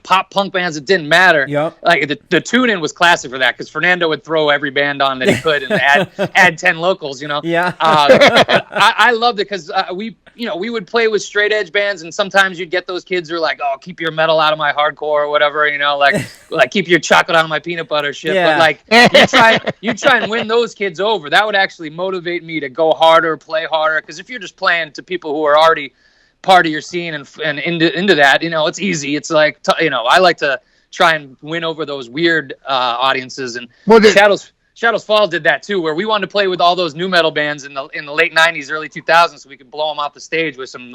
pop punk bands. It didn't matter. Yep. Like the tune-in was classic for that, because Fernando would throw every band on that he could and add 10 locals. Yeah. I loved it, because we would play with straight edge bands, and sometimes you'd get those kids who are like, oh, keep your metal out of my hardcore or whatever, like keep your chocolate out of my peanut butter shit. Yeah. But like you try and win those kids over. That would actually motivate me to go harder, play harder, because if you're just playing to people who are already part of your scene and into that, it's easy. It's like, I like to try and win over those weird audiences, and Shadows Fall did that too, where we wanted to play with all those new metal bands in the late 90s, early 2000s, so we could blow them off the stage with some,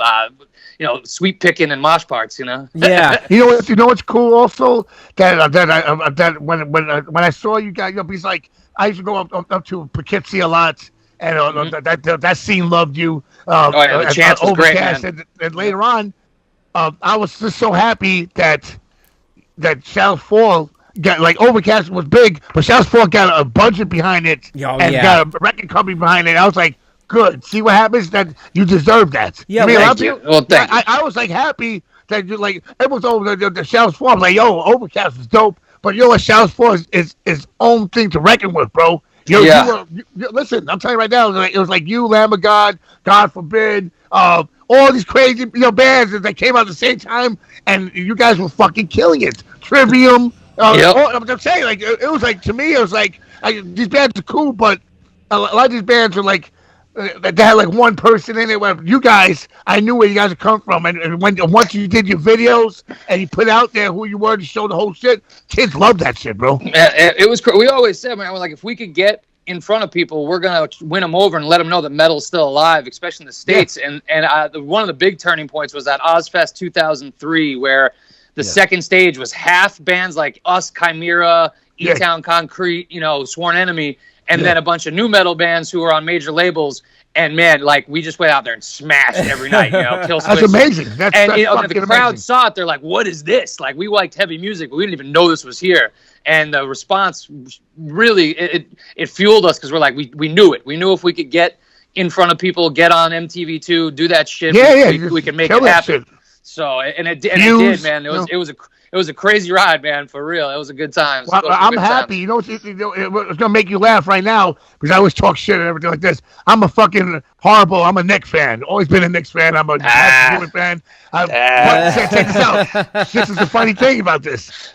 sweep picking and mosh parts, Yeah. You know what's cool also? That when I saw you guys, because like I used to go up to Poughkeepsie a lot, and that scene loved you. The chance was great, man. And later on, I was just so happy that Shadows Fall got, like, Overcast was big, but Shadows Fall got a budget behind it got a record company behind it. I was like, good. See what happens? That you deserve that. Yeah, thank you. Well, thank you. I was like happy that you like it was over the Shadows Fall. I'm like, yo, Overcast is dope, but Shadows Fall is its own thing to reckon with, bro. Listen, I'm telling you right now, it was like you, Lamb of God, God Forbid, all these crazy bands that came out at the same time, and you guys were fucking killing it. Trivium. I'm saying, like, it was like, to me, it was like, these bands are cool, but a lot of these bands are like, they had like one person in it. Where you guys, I knew where you guys had come from, and once you did your videos and you put out there who you were to show the whole shit, kids love that shit, bro. It was. We always said, man, like, if we could get in front of people, we're gonna win them over and let them know that metal's still alive, especially in the States. Yeah. And one of the big turning points was at Ozfest 2003, where the second stage was half bands like us, Chimera, E-Town Concrete, Sworn Enemy, and then a bunch of new metal bands who were on major labels. And man, like, we just went out there and smashed every night, Kill Switch. That's amazing. That's the crowd saw it. They're like, what is this? Like, we liked heavy music, but we didn't even know this was here. And the response really, it fueled us, because we're like, we knew it. We knew if we could get in front of people, get on MTV2, do that shit, we could make it happen. So it did, man. It was a crazy ride, man. For real, it was a good time. Well, I'm happy. You know, it's gonna make you laugh right now because I always talk shit and everything like this. I'm a fucking horrible. I'm a Knicks fan. Always been a Knicks fan. I'm a Human fan. But check this out. This is the funny thing about this.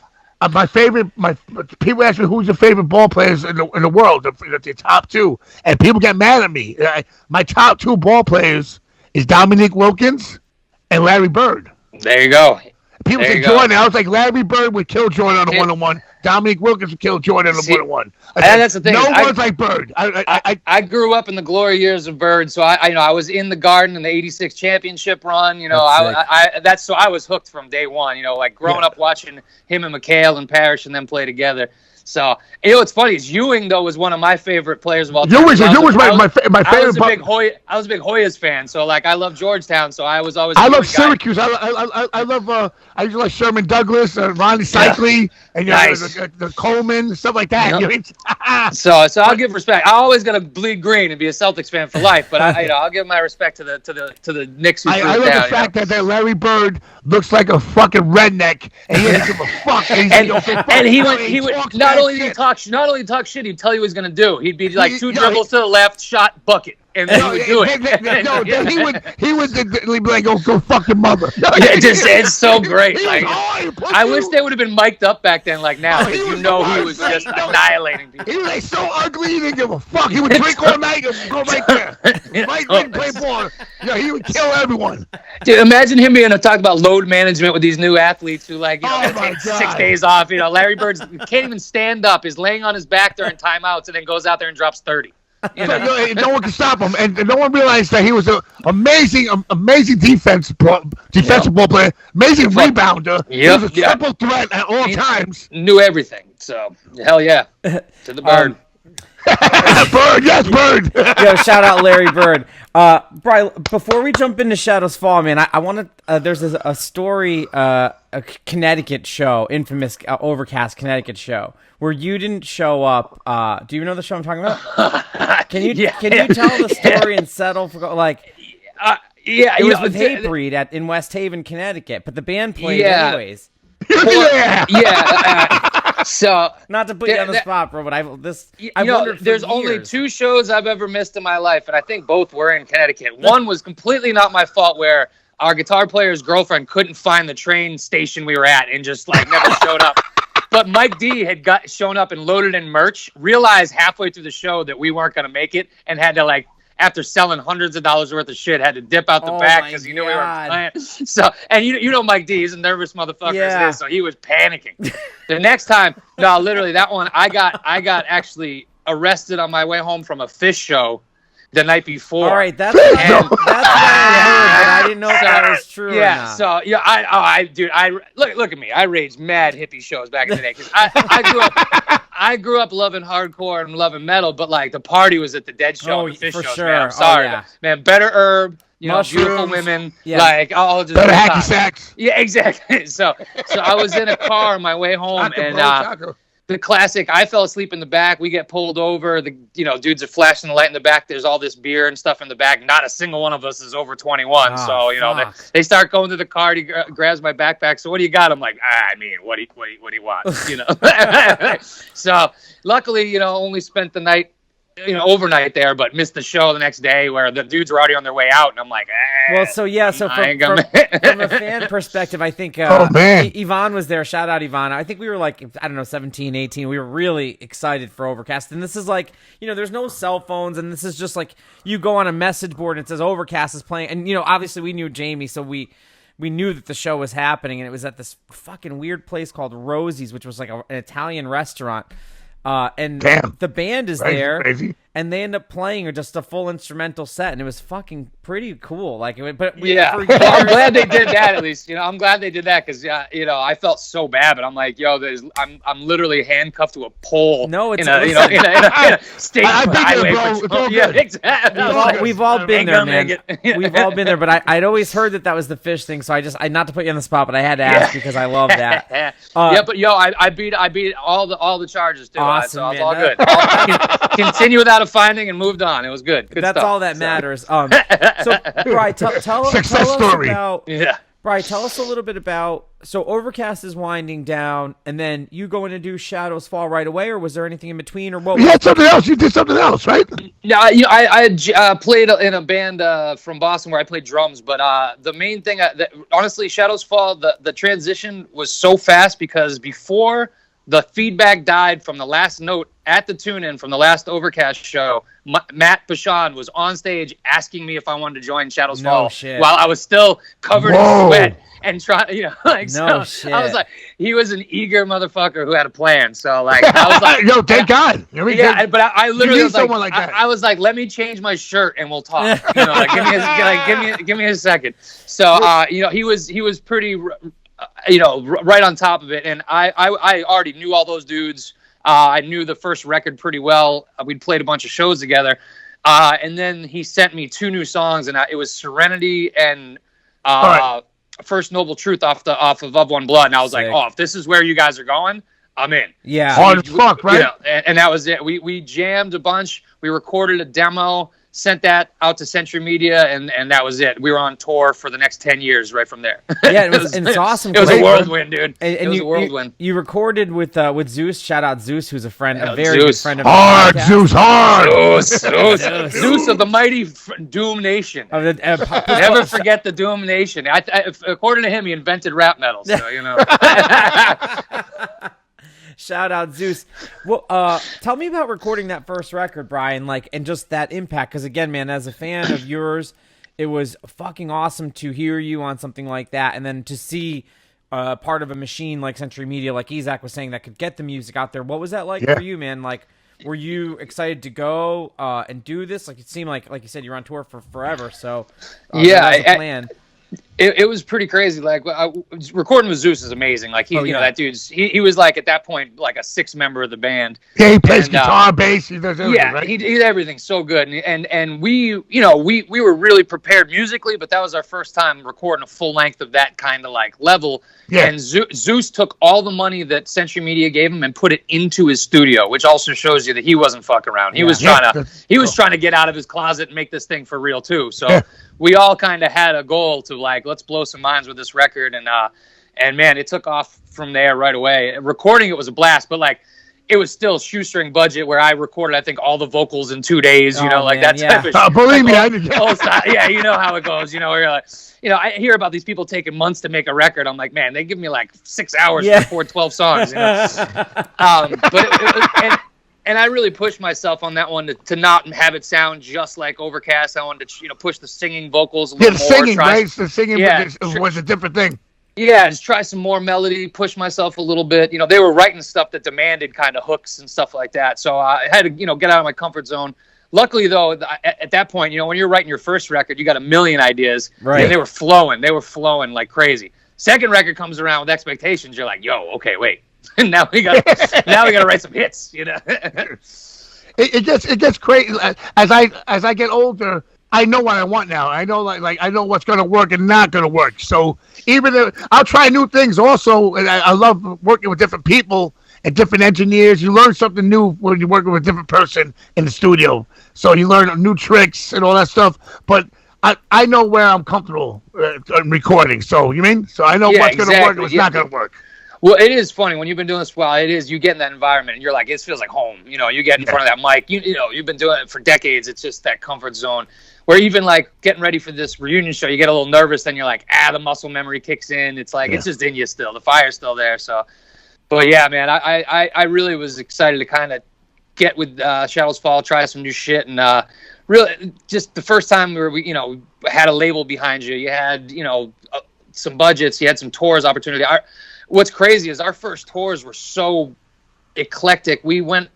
My people ask me who's your favorite ball players in the world, the top two, and people get mad at me. My top two ball players is Dominique Wilkins and Larry Bird. There you go. People say Jordan. I was like, Larry Bird would kill Jordan on a one-on-one. Dominique Wilkins would kill Jordan on a one-on-one. And that's the thing. No one's like Bird. I grew up in the glory years of Bird, so I was in the Garden in the '86 championship run. You know, I was hooked from day one. You know, like growing up watching him and McHale and Parrish and them play together. So, you know what's funny is Ewing, though, was one of my favorite players of all time. Ewing was my favorite. I was a big Hoyas fan, so like I love Georgetown, so I was always. I love Syracuse. I love. I used to like Sherman Douglas, Ronnie Cycli, and the Coleman, stuff like that. Yep. You know? So I'll give respect. I'm always gonna bleed green and be a Celtics fan for life, but I'll give my respect to the Knicks. I love the fact that Larry Bird looks like a fucking redneck, and he doesn't give a fuck. And he would not only talk shit, he'd tell you what he's gonna do. He'd be like two dribbles to the left, shot, bucket, and then he would do it. He would be like, go fuck your mother. It's so great. Like, I wish they would have been mic'd up back then, like now, because he was just annihilating people. He was like so ugly, he didn't give a fuck. He would drink all night and go right there. Right, play ball. Yeah, he would kill everyone. Dude, imagine him being talk about load management with these new athletes who take 6 days off. You know, Larry Bird can't even stand up. Is laying on his back during timeouts and then goes out there and drops 30. You know? No one can stop him, and no one realized that he was an amazing defensive ball player, amazing rebounder. He was a triple threat at all times. Knew everything. So hell yeah, to the Bird. Bird, yes, Bird. Yo, shout out Larry Bird. Brian, before we jump into Shadows Fall, man, I want to. There's a story, a Connecticut show, infamous Overcast Connecticut show, where you didn't show up. Do you know the show I'm talking about? Can you tell the story and settle for like? It was with Hatebreed in West Haven, Connecticut, but the band played anyways. So not to put you on the spot, bro, but I've wondered for there's years. only 2 shows I've ever missed in my life, and I think both were in Connecticut. One was completely not my fault, where our guitar player's girlfriend couldn't find the train station we were at and just like never showed up. But Mike D had shown up and loaded in merch, realized halfway through the show that we weren't going to make it, and had to like, after selling hundreds of dollars worth of shit, had to dip out the back because he knew we weren't playing. So, and you know Mike D, he's a nervous motherfucker as it is, so he was panicking. The next time, no, literally that one, I got actually arrested on my way home from a Fish show the night before. All right, that's what I heard, but I didn't know if that was true. Yeah, or not. so I look at me. I raged mad hippie shows back in the day because I grew up loving hardcore and loving metal, but like the party was at the Dead show and the Fish shows. Sure. Man, I'm sorry, man. Better herb, Mushrooms, beautiful women, like all just better hacky sacks. Yeah, exactly. So I was in a car on my way home, and the classic, I fell asleep in the back. We get pulled over. The dudes are flashing the light in the back. There's all this beer and stuff in the back. Not a single one of us is over 21. So they start going to the car. He grabs my backpack. So what do you got? I'm like, what do you want? So luckily, only spent the night, overnight there, but missed the show the next day where the dudes were already on their way out, and I'm like, well, so from a fan perspective, I think Yvonne was there. Shout out Yvonne. I think we were like, I don't know, 17, 18. We were really excited for Overcast, and this is like, there's no cell phones, and this is just like you go on a message board and it says Overcast is playing, and obviously we knew Jamie, so we knew that the show was happening, and it was at this fucking weird place called Rosie's, which was like an Italian restaurant. And the band is there, and they end up playing just a full instrumental set, and it was fucking pretty cool. Like, I'm glad they did that at least. I'm glad they did that because I felt so bad, but I'm like, I'm literally handcuffed to a pole. No, it's in a state highway. Yeah, exactly. We've all been there, man. We've all been there, but I'd always heard that was the Fish thing, so I not to put you on the spot, but I had to ask because I love that. But I beat all the charges too. Awesome, so it's all good. Continue without a finding and moved on. It was good. That's stuff. all that matters. So, Brian, tell us story. about Brian, tell us a little bit about, so Overcast is winding down, and then you going to do Shadows Fall right away, or was there anything in between, or what? You had something else. You did something else, right? Yeah, I played in a band from Boston where I played drums, but the main thing, honestly, Shadows Fall, the transition was so fast because before the feedback died from the last note at the tune-in from the last Overcast show, Matt Bashan was on stage asking me if I wanted to join Shadows Fall while I was still covered in sweat and trying, like, no shit. I was like, he was an eager motherfucker who had a plan. So like, I was like, yo, thank God. But I literally was like that. I was like, let me change my shirt and we'll talk. Like, give me a second. So he was pretty. Right on top of it. And I already knew all those dudes. I knew the first record pretty well. We'd played a bunch of shows together. And then he sent me 2 new songs, and it was Serenity and First Noble Truth off of One Blood. And I was like, oh, if this is where you guys are going, I'm in. Yeah. Hard as fuck, right? And that was it. We jammed a bunch. We recorded a demo, sent that out to Century Media, and that was it. We were on tour for the next 10 years right from there. Yeah, it's awesome. It was a whirlwind, dude. And it was a whirlwind. You recorded with Zeus. Shout out Zeus, who's a friend, a very Zeus. good friend of hard. Zeus, hard. Zeus of the mighty Doom Nation. Never forget the Doom Nation. According to him, he invented rap metal. So Shout out Zeus. Well, tell me about recording that first record, Brian, and just that impact. Because again, man, as a fan of yours, it was fucking awesome to hear you on something like that, and then to see part of a machine like Century Media, like Isaac was saying, that could get the music out there. What was that like for you, man? Like, were you excited to go and do this? Like, it seemed like you said, you're on tour for forever. So that was the plan. It was pretty crazy. Like, recording with Zeus is amazing. Like, that dude's he was like at that point like a 6th member of the band. Yeah, he plays guitar, bass, he does everything. Right? He did everything so good. And we were really prepared musically, but that was our first time recording a full length of that kind of like level. Yeah. And Zeus took all the money that Century Media gave him and put it into his studio, which also shows you that he wasn't fucking around. He was trying to get out of his closet and make this thing for real too. So we all kind of had a goal to like, let's blow some minds with this record. And man, it took off from there right away. Recording it was a blast, but like, it was still shoestring budget where I recorded, I think, all the vocals in 2 days, type of shit. Believe me, I did. Yeah, you know how it goes. Where you're like, I hear about these people taking months to make a record. I'm like, man, they give me like 6 hours to record 12 songs. And I really pushed myself on that one to not have it sound just like Overcast. I wanted to, push the singing vocals a little more. Singing, right? The singing was a different thing. Yeah, just try some more melody, push myself a little bit. They were writing stuff that demanded kind of hooks and stuff like that. So I had to, get out of my comfort zone. Luckily, though, at that point, when you're writing your first record, you got a million ideas. Right. And they were flowing. They were flowing like crazy. Second record comes around with expectations. You're like, yo, okay, wait. now we got to write some hits. It gets crazy as I get older. I know what I want now. I know like I know what's going to work and not going to work. So even if I'll try new things also, and I love working with different people and different engineers. You learn something new when you're working with a different person in the studio. So you learn new tricks and all that stuff. But I know where I'm comfortable recording. So I know what's going to work and what's not going to work. Well, it is funny when you've been doing this for a while. You get in that environment and you're like, it feels like home. You get in front of that mic. You've been doing it for decades. It's just that comfort zone. Where even like getting ready for this reunion show, you get a little nervous. Then you're like, the muscle memory kicks in. It's like it's just in you still. The fire's still there. So, but yeah, man, I really was excited to kind of get with Shadows Fall, try some new shit, and really just the first time where we had a label behind you. You had some budgets. You had some tours opportunity. What's crazy is our first tours were so eclectic. We went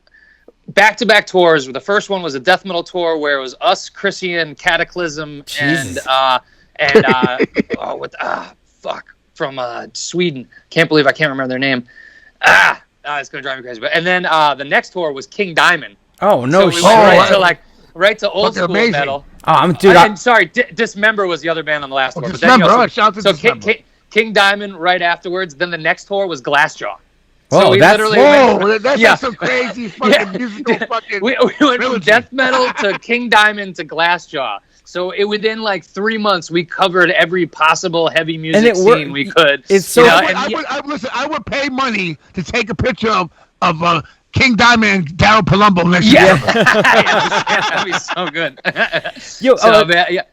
back-to-back tours. The first one was a death metal tour where it was us, Christian, Cataclysm, Jesus. from Sweden. Can't believe I can't remember their name. It's gonna drive me crazy. And then the next tour was King Diamond. Oh no! So we went right to old school amazing. metal. Sorry, Dismember was the other band on the last tour. Dismember. Shout out to Dismember. King Diamond right afterwards. Then the next tour was Glassjaw. So that's some crazy fucking musical fucking. We went from death metal to King Diamond to Glassjaw. So within like 3 months, we covered every possible heavy music scene we could. It's so. I would pay money to take a picture of King Diamond and Daryl Palumbo next year. That'd be so good.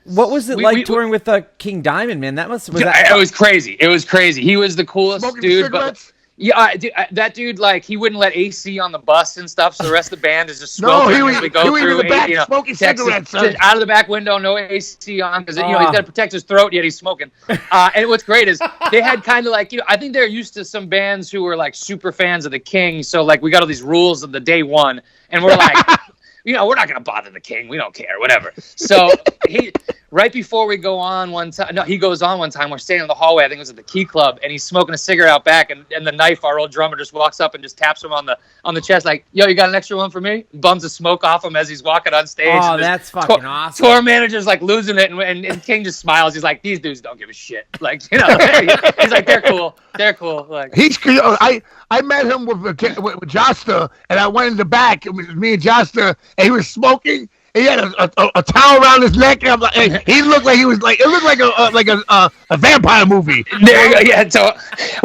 What was it like touring with King Diamond, man? It was crazy. It was crazy. He was the coolest Smoking dude. cigarettes? That dude, like, he wouldn't let AC on the bus and stuff, so the rest of the band is just No, smoking. he was in the back smoking Texas, cigarettes. just out of the back window, no AC on, because he's got to protect his throat, yet he's smoking. And what's great is they had kind of like, I think they're used to some bands who were like super fans of the King, so like we got all these rules of the day one, and we're like, we're not going to bother the King. We don't care, whatever. So right before we go on one time, he goes on one time. We're standing in the hallway. I think it was at the Key Club, and he's smoking a cigarette out back. And the Knife, our old drummer, just walks up and just taps him on the chest, like, "Yo, you got an extra one for me?" Bums the smoke off him as he's walking on stage. Oh, that's fucking awesome. Tour manager's like losing it, and King just smiles. He's like, "These dudes don't give a shit." Like, he's like, "They're cool. They're cool." Like, I met him with Josta, and I went in the back. It was me and Josta, and he was smoking. He had a towel around his neck, and I'm like, hey, he looked like he was like, it looked like a vampire movie. There you go. Yeah, so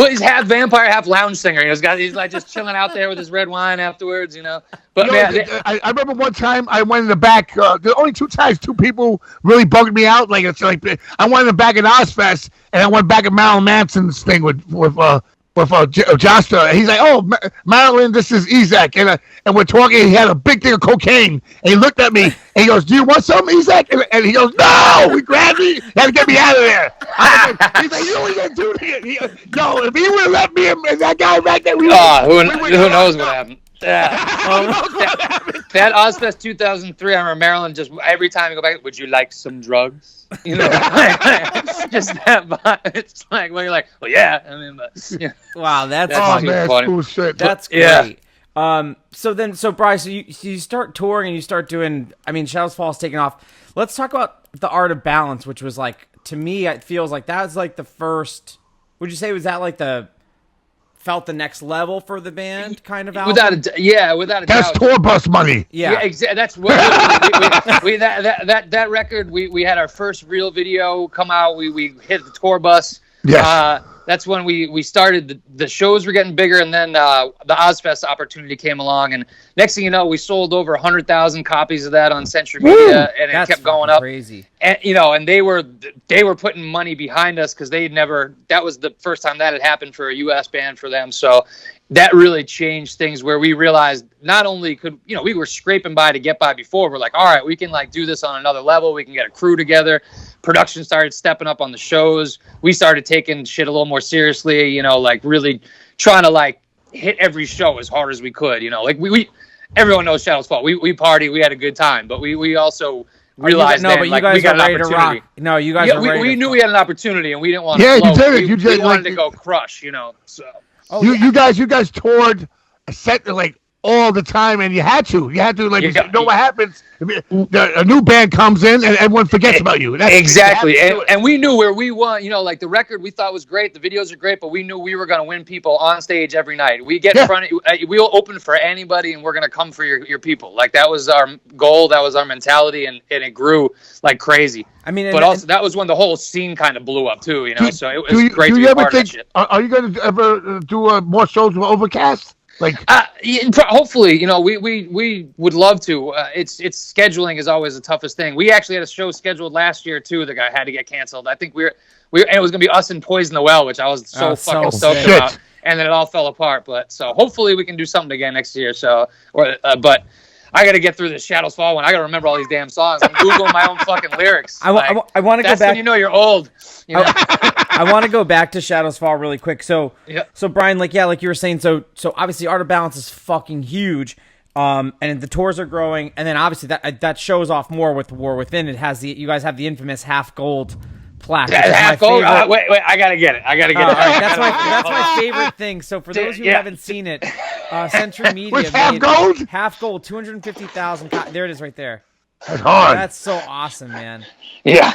he's half vampire, half lounge singer. He's like just chilling out there with his red wine afterwards, But I remember one time I went in the back. The only 2 times 2 people really bugged me out. Like it's like I went in the back at Ozfest, and I went back at Marilyn Manson's thing with Josta. He's like, "Oh, Marilyn, this is Isaac," and we're talking. He had a big thing of cocaine, and he looked at me and he goes, "Do you want some, Isaac?" And he goes, "No!" He grabbed me, had to get me out of there. He's like, "You know what you're gonna do?" No, if he would have left me and that guy back there, who knows what happened? Yeah. That Ozfest 2003, I remember Marilyn just every time you go back, "Would you like some drugs?" Just that vibe. It's like, well, you're like, well, yeah. I mean, but yeah. Wow, that's cool shit. That's great. Yeah. So Bryce, you start touring and you start doing. I mean, Shadows Fall is taking off. Let's talk about the Art of Balance, which was like, to me, it feels like that was like the first. Would you say was that like felt the next level for the band kind of album? Without a doubt. That's tour bus money. Yeah, exactly. That's what we that record. We had our first real video come out. We hit the tour bus. Yes. That's when we started. The shows were getting bigger, and then the Ozfest opportunity came along, and next thing you know, we sold over 100,000 copies of that on Century Media, and it kept going up. Crazy. And and they were putting money behind us because that was the first time that had happened for a U.S. band for them. So that really changed things, where we realized not only could we were scraping by to get by before. We're like, all right, we can like do this on another level. We can get a crew together. Production started stepping up on the shows. We started taking shit a little more seriously. Like really trying to like hit every show as hard as we could. Like we everyone knows Shadows Fall. We party. We had a good time, but we also realized but you guys we got are an ready opportunity. To rock. No, you guys are ready. We knew we had an opportunity, and we didn't want to. Yeah, you did it. We wanted to go crush. So. You guys toured a set like all the time, and you had to like know what happens. A new band comes in and everyone forgets about you. Exactly, and we knew where we won. Like the record we thought was great, the videos are great, but we knew we were going to win people on stage every night. We get in front of you, we'll open for anybody, and we're going to come for your people. Like that was our goal, that was our mentality, and it grew like crazy. I mean, but also that was when the whole scene kind of blew up too. So it was great to be part of that shit. Are you going to ever do more shows with Overcast? Like, hopefully, we would love to. It's scheduling is always the toughest thing. We actually had a show scheduled last year too that had to get canceled. I think and it was gonna be us and Poison the Well, which I was so fucking stoked about, and then it all fell apart. But so hopefully we can do something again next year. But I got to get through this Shadows Fall one. I got to remember all these damn songs. I'm Googling my own fucking lyrics. I want to go back. That's when you're old. I want to go back to Shadows Fall really quick. So Brian, like you were saying, so obviously Art of Balance is fucking huge, and the tours are growing, and then obviously that shows off more with War Within. It has you guys have the infamous half gold plaque. Half gold. Wait, I gotta get it. Right, that's my favorite thing. So for those who haven't seen it, Century Media made half gold, 250,000. There it is, right there. That's hard. That's so awesome, man. Yeah.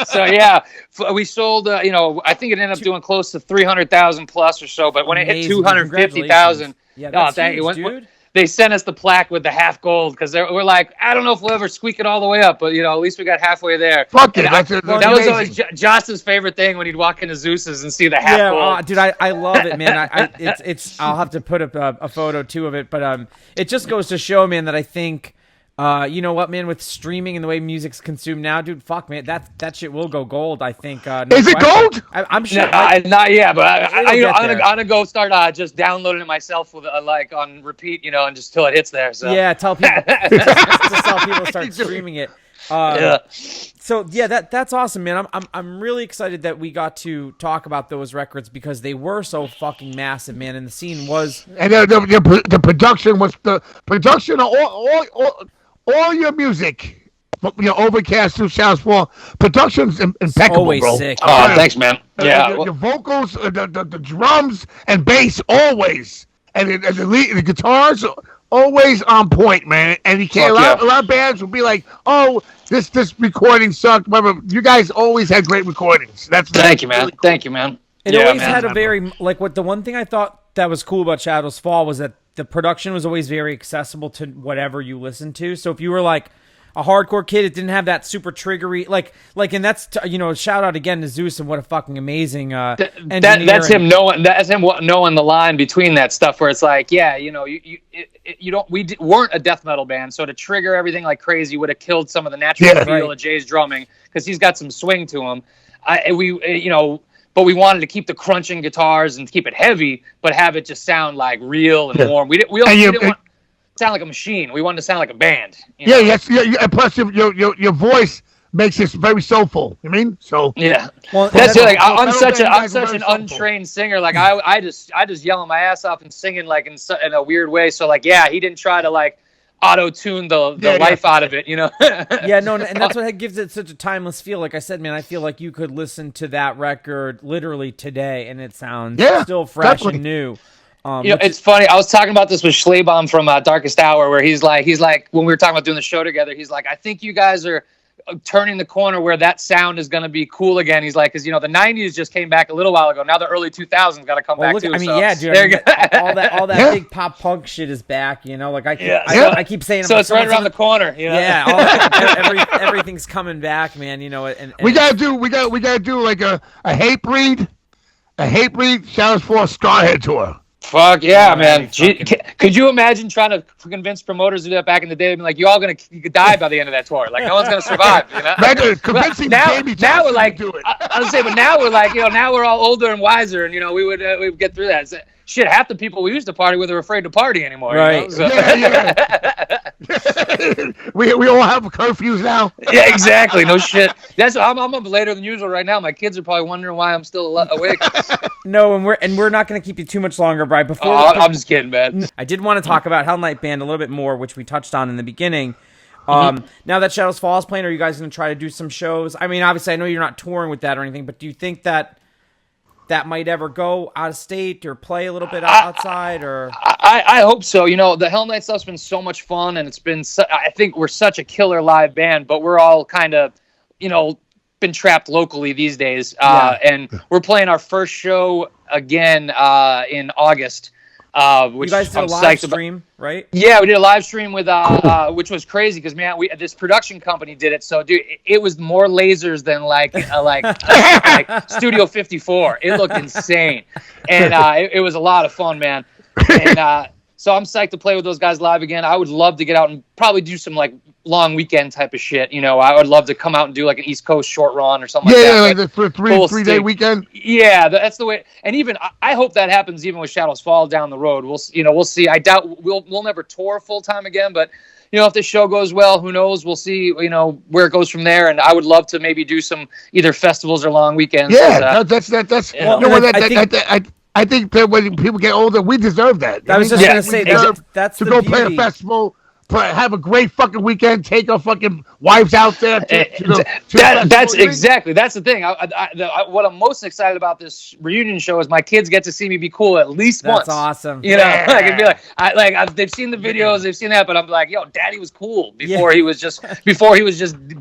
So we sold. I think it ended up doing close to 300,000 plus or so. But when it hit 250,000, thank you, dude. they sent us the plaque with the half gold because we're like, I don't know if we'll ever squeak it all the way up, but at least we got halfway there. Fuck it, that was always Joss's favorite thing when he'd walk into Zeus's and see the half gold. Dude, I love it, man. It's I'll have to put up a photo too of it, but it just goes to show, man, that I think. You know what, man? With streaming and the way music's consumed now, dude, fuck, man, that shit will go gold. I think. Is it gold? I'm sure. Not yet, but I'm gonna go start just downloading it myself with like on repeat, and just till it hits there. So yeah, tell people to tell people to start streaming it. Yeah. So yeah, that's awesome, man. I'm really excited that we got to talk about those records because they were so fucking massive, man, and the scene was. And the production was the production of all your music, Overcast through Chalice Fall. Production's impeccable, always bro. sick. Oh, thanks, man. Yeah, your vocals, the drums and bass always, and the guitars always on point, man. And you can't. A lot of bands will be like, "Oh, this recording sucked." But you guys always had great recordings. Thank you, man. Really cool. Thank you, man. It always had a very the one thing I thought that was cool about Shadows Fall was that the production was always very accessible to whatever you listened to. So if you were like a hardcore kid, it didn't have that super triggery and that's shout out again to Zeus and what a fucking amazing that's him knowing the line between that stuff where it's like, yeah, we weren't a death metal band, so to trigger everything like crazy would have killed some of the natural feel of Jay's drumming because he's got some swing to him. But we wanted to keep the crunching guitars and keep it heavy, but have it just sound like real and warm. We didn't want to sound like a machine. We wanted to sound like a band. Yes. And plus, your voice makes it very soulful. You mean so? Yeah. Well, that's it. Like I'm such an untrained singer. Like I just yelling my ass off and singing like in a weird way. So like he didn't try to like auto-tune the life out of it, Yeah, no, and that's what gives it such a timeless feel. Like I said, man, I feel like you could listen to that record literally today and it sounds still fresh and new. It's funny. I was talking about this with Schlebaum from Darkest Hour, where he's like, when we were talking about doing the show together, he's like, I think you guys are turning the corner where that sound is going to be cool again. He's like, because the 90s just came back a little while ago. Now the early 2000s got to come back too. I mean, so. yeah, dude. All that big pop punk shit is back. I keep saying. So it's right around the corner. Yeah, everything's coming back, man. And we gotta do like a hate breed Chalice Fall Scarhead tour. Fuck yeah, man! Could you imagine trying to convince promoters to do that back in the day? They'd be like, you could die by the end of that tour. Like, no one's gonna survive. Convincing now we're like, do it. I was saying, but now we're like, now we're all older and wiser, and we would get through that. Shit, half the people we used to party with are afraid to party anymore. Right? So. Yeah. we all have curfews now. Yeah, exactly. No shit. I'm up later than usual right now. My kids are probably wondering why I'm still awake. No, and we're not going to keep you too much longer, Brian. I'm just kidding, man. I did want to talk about Hell Night Band a little bit more, which we touched on in the beginning. Now that Shadows Fall is playing, are you guys going to try to do some shows? I mean, obviously, I know you're not touring with that or anything, but do you think that might ever go out of state or play a little bit outside? Or I hope so. The Hell Night stuff's been so much fun, and it's been. I think we're such a killer live band, but we're all kind of, been trapped locally these days. And we're playing our first show again in August. Which you guys did a live stream, right? Yeah, we did a live stream with which was crazy because man, this production company did it. So dude, it was more lasers than like Studio 54. It looked insane, and it was a lot of fun, man. And so I'm psyched to play with those guys live again. I would love to get out and probably do some like long weekend type of shit. I would love to come out and do like an East Coast short run or something like that. Yeah, for a three-day weekend. Yeah, that's the way. And even I hope that happens even with Shadows Fall down the road. We'll see. I doubt we'll never tour full time again, but if the show goes well, who knows? We'll see. Where it goes from there. And I would love to maybe do some either festivals or long weekends. Yeah, I think that when people get older, we deserve that. I was just going to say that's to the go beauty. Play a festival, have a great fucking weekend, take our fucking wives out there. That's exactly. That's the thing. What I'm most excited about this reunion show is my kids get to see me be cool at least once. That's awesome. It'd be like, they've seen the videos, they've seen that, but I'm like, yo, Daddy was cool before he was just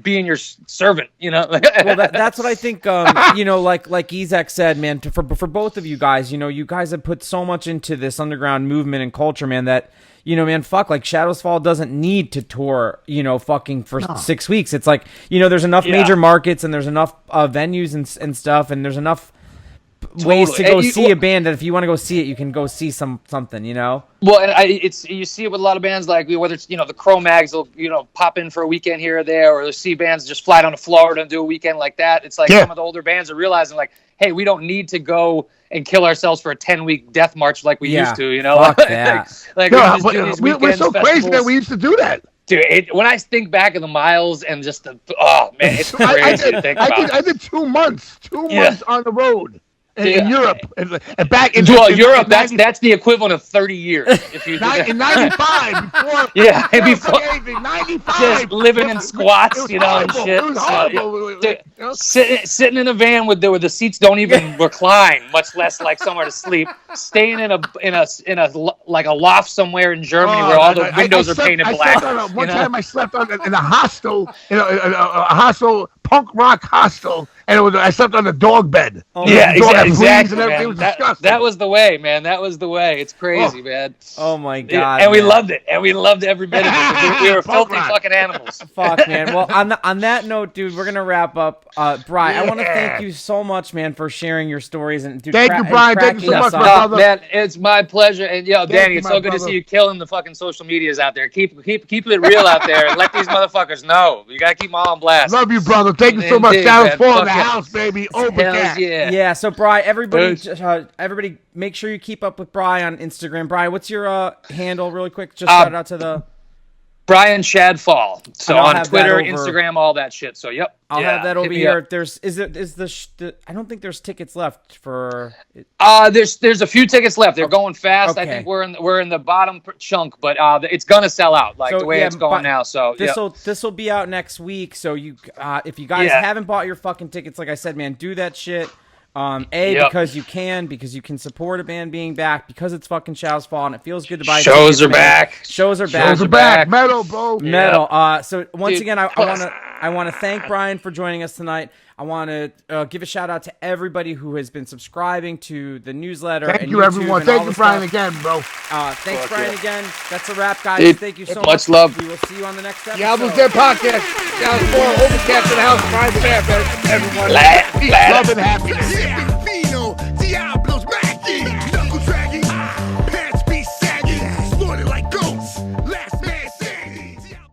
being your servant. Well, that's what I think. Like Izak said, man. For both of you guys, you guys have put so much into this underground movement and culture, man. That you know, man, fuck, like Shadows Fall doesn't need to tour, you know, fucking for 6 weeks. It's like, you know, there's enough major markets and there's enough venues and stuff, and there's enough ways to go see a band that if you want to go see it, you can go see something, you know. Well, and you see it with a lot of bands, like whether it's, you know, the Cro-Mags will, you know, pop in for a weekend here or there, or you'll see bands just fly down to Florida and do a weekend like that. It's like some of the older bands are realizing, like, hey, we don't need to go and kill ourselves for a 10-week death march like we used to, you know. Fuck that. We're so crazy that we used to do that. Dude, when I think back of the miles and just the, oh man, it's crazy to think about. I did 2 months on the road. In Europe and back in Europe, that's the equivalent of 30 years. If you in 95 before 95, just living in squats, you know, and shit. It was horrible. Sitting in a van with the seats don't even recline, much less like somewhere to sleep. Staying in a like a loft somewhere in Germany where all the windows are painted black. One time I slept in a hostel, a hostel, punk rock hostel, and I slept on the dog bed. Oh, yeah, exactly. Man. That was the way, man. That was the way. It's crazy, man. Oh my god. And we loved it, and we loved every bit of it. We were filthy fucking animals. Fuck, man. Well, on that note, dude, we're gonna wrap up. Brian, I want to thank you so much, man, for sharing your stories and thank you, Brian. Thank you so much, brother. Man, it's my pleasure. And Danny, it's so good to see you killing the fucking social medias out there. Keep it real out there, and let these motherfuckers know. You gotta keep them all on blast. Love you, brother. Thank you so much. Shadows Fall in the house, baby. Overcast. Yeah. So, Brian, everybody, make sure you keep up with Brian on Instagram. Brian, what's your handle, really quick? Just shout out to the Brian Shadfall. So on Twitter, Instagram, all that shit. So I'll have that over here. I don't think there's tickets left for. There's a few tickets left. They're going fast. Okay. I think we're in the bottom chunk, but it's gonna sell out the way it's going now. So this will be out next week. So you, if you guys haven't bought your fucking tickets, like I said, man, do that shit. Because you can support a band being back, because it's fucking Shadows Fall and it feels good to buy shows tickets, are back. Shows are back. Metal, bro. Metal. So once again, I want to thank Brian for joining us tonight. I want to give a shout out to everybody who has been subscribing to the newsletter. Thank you, everyone. Thank you, Brian, again, bro. Thanks, Brian, again. That's a wrap, guys. Thank you so much. Much love. We will see you on the next episode. The Album's Dead Podcast. Shadows Fall, Overcast in the house. Brian Staff, everyone. Love and happiness.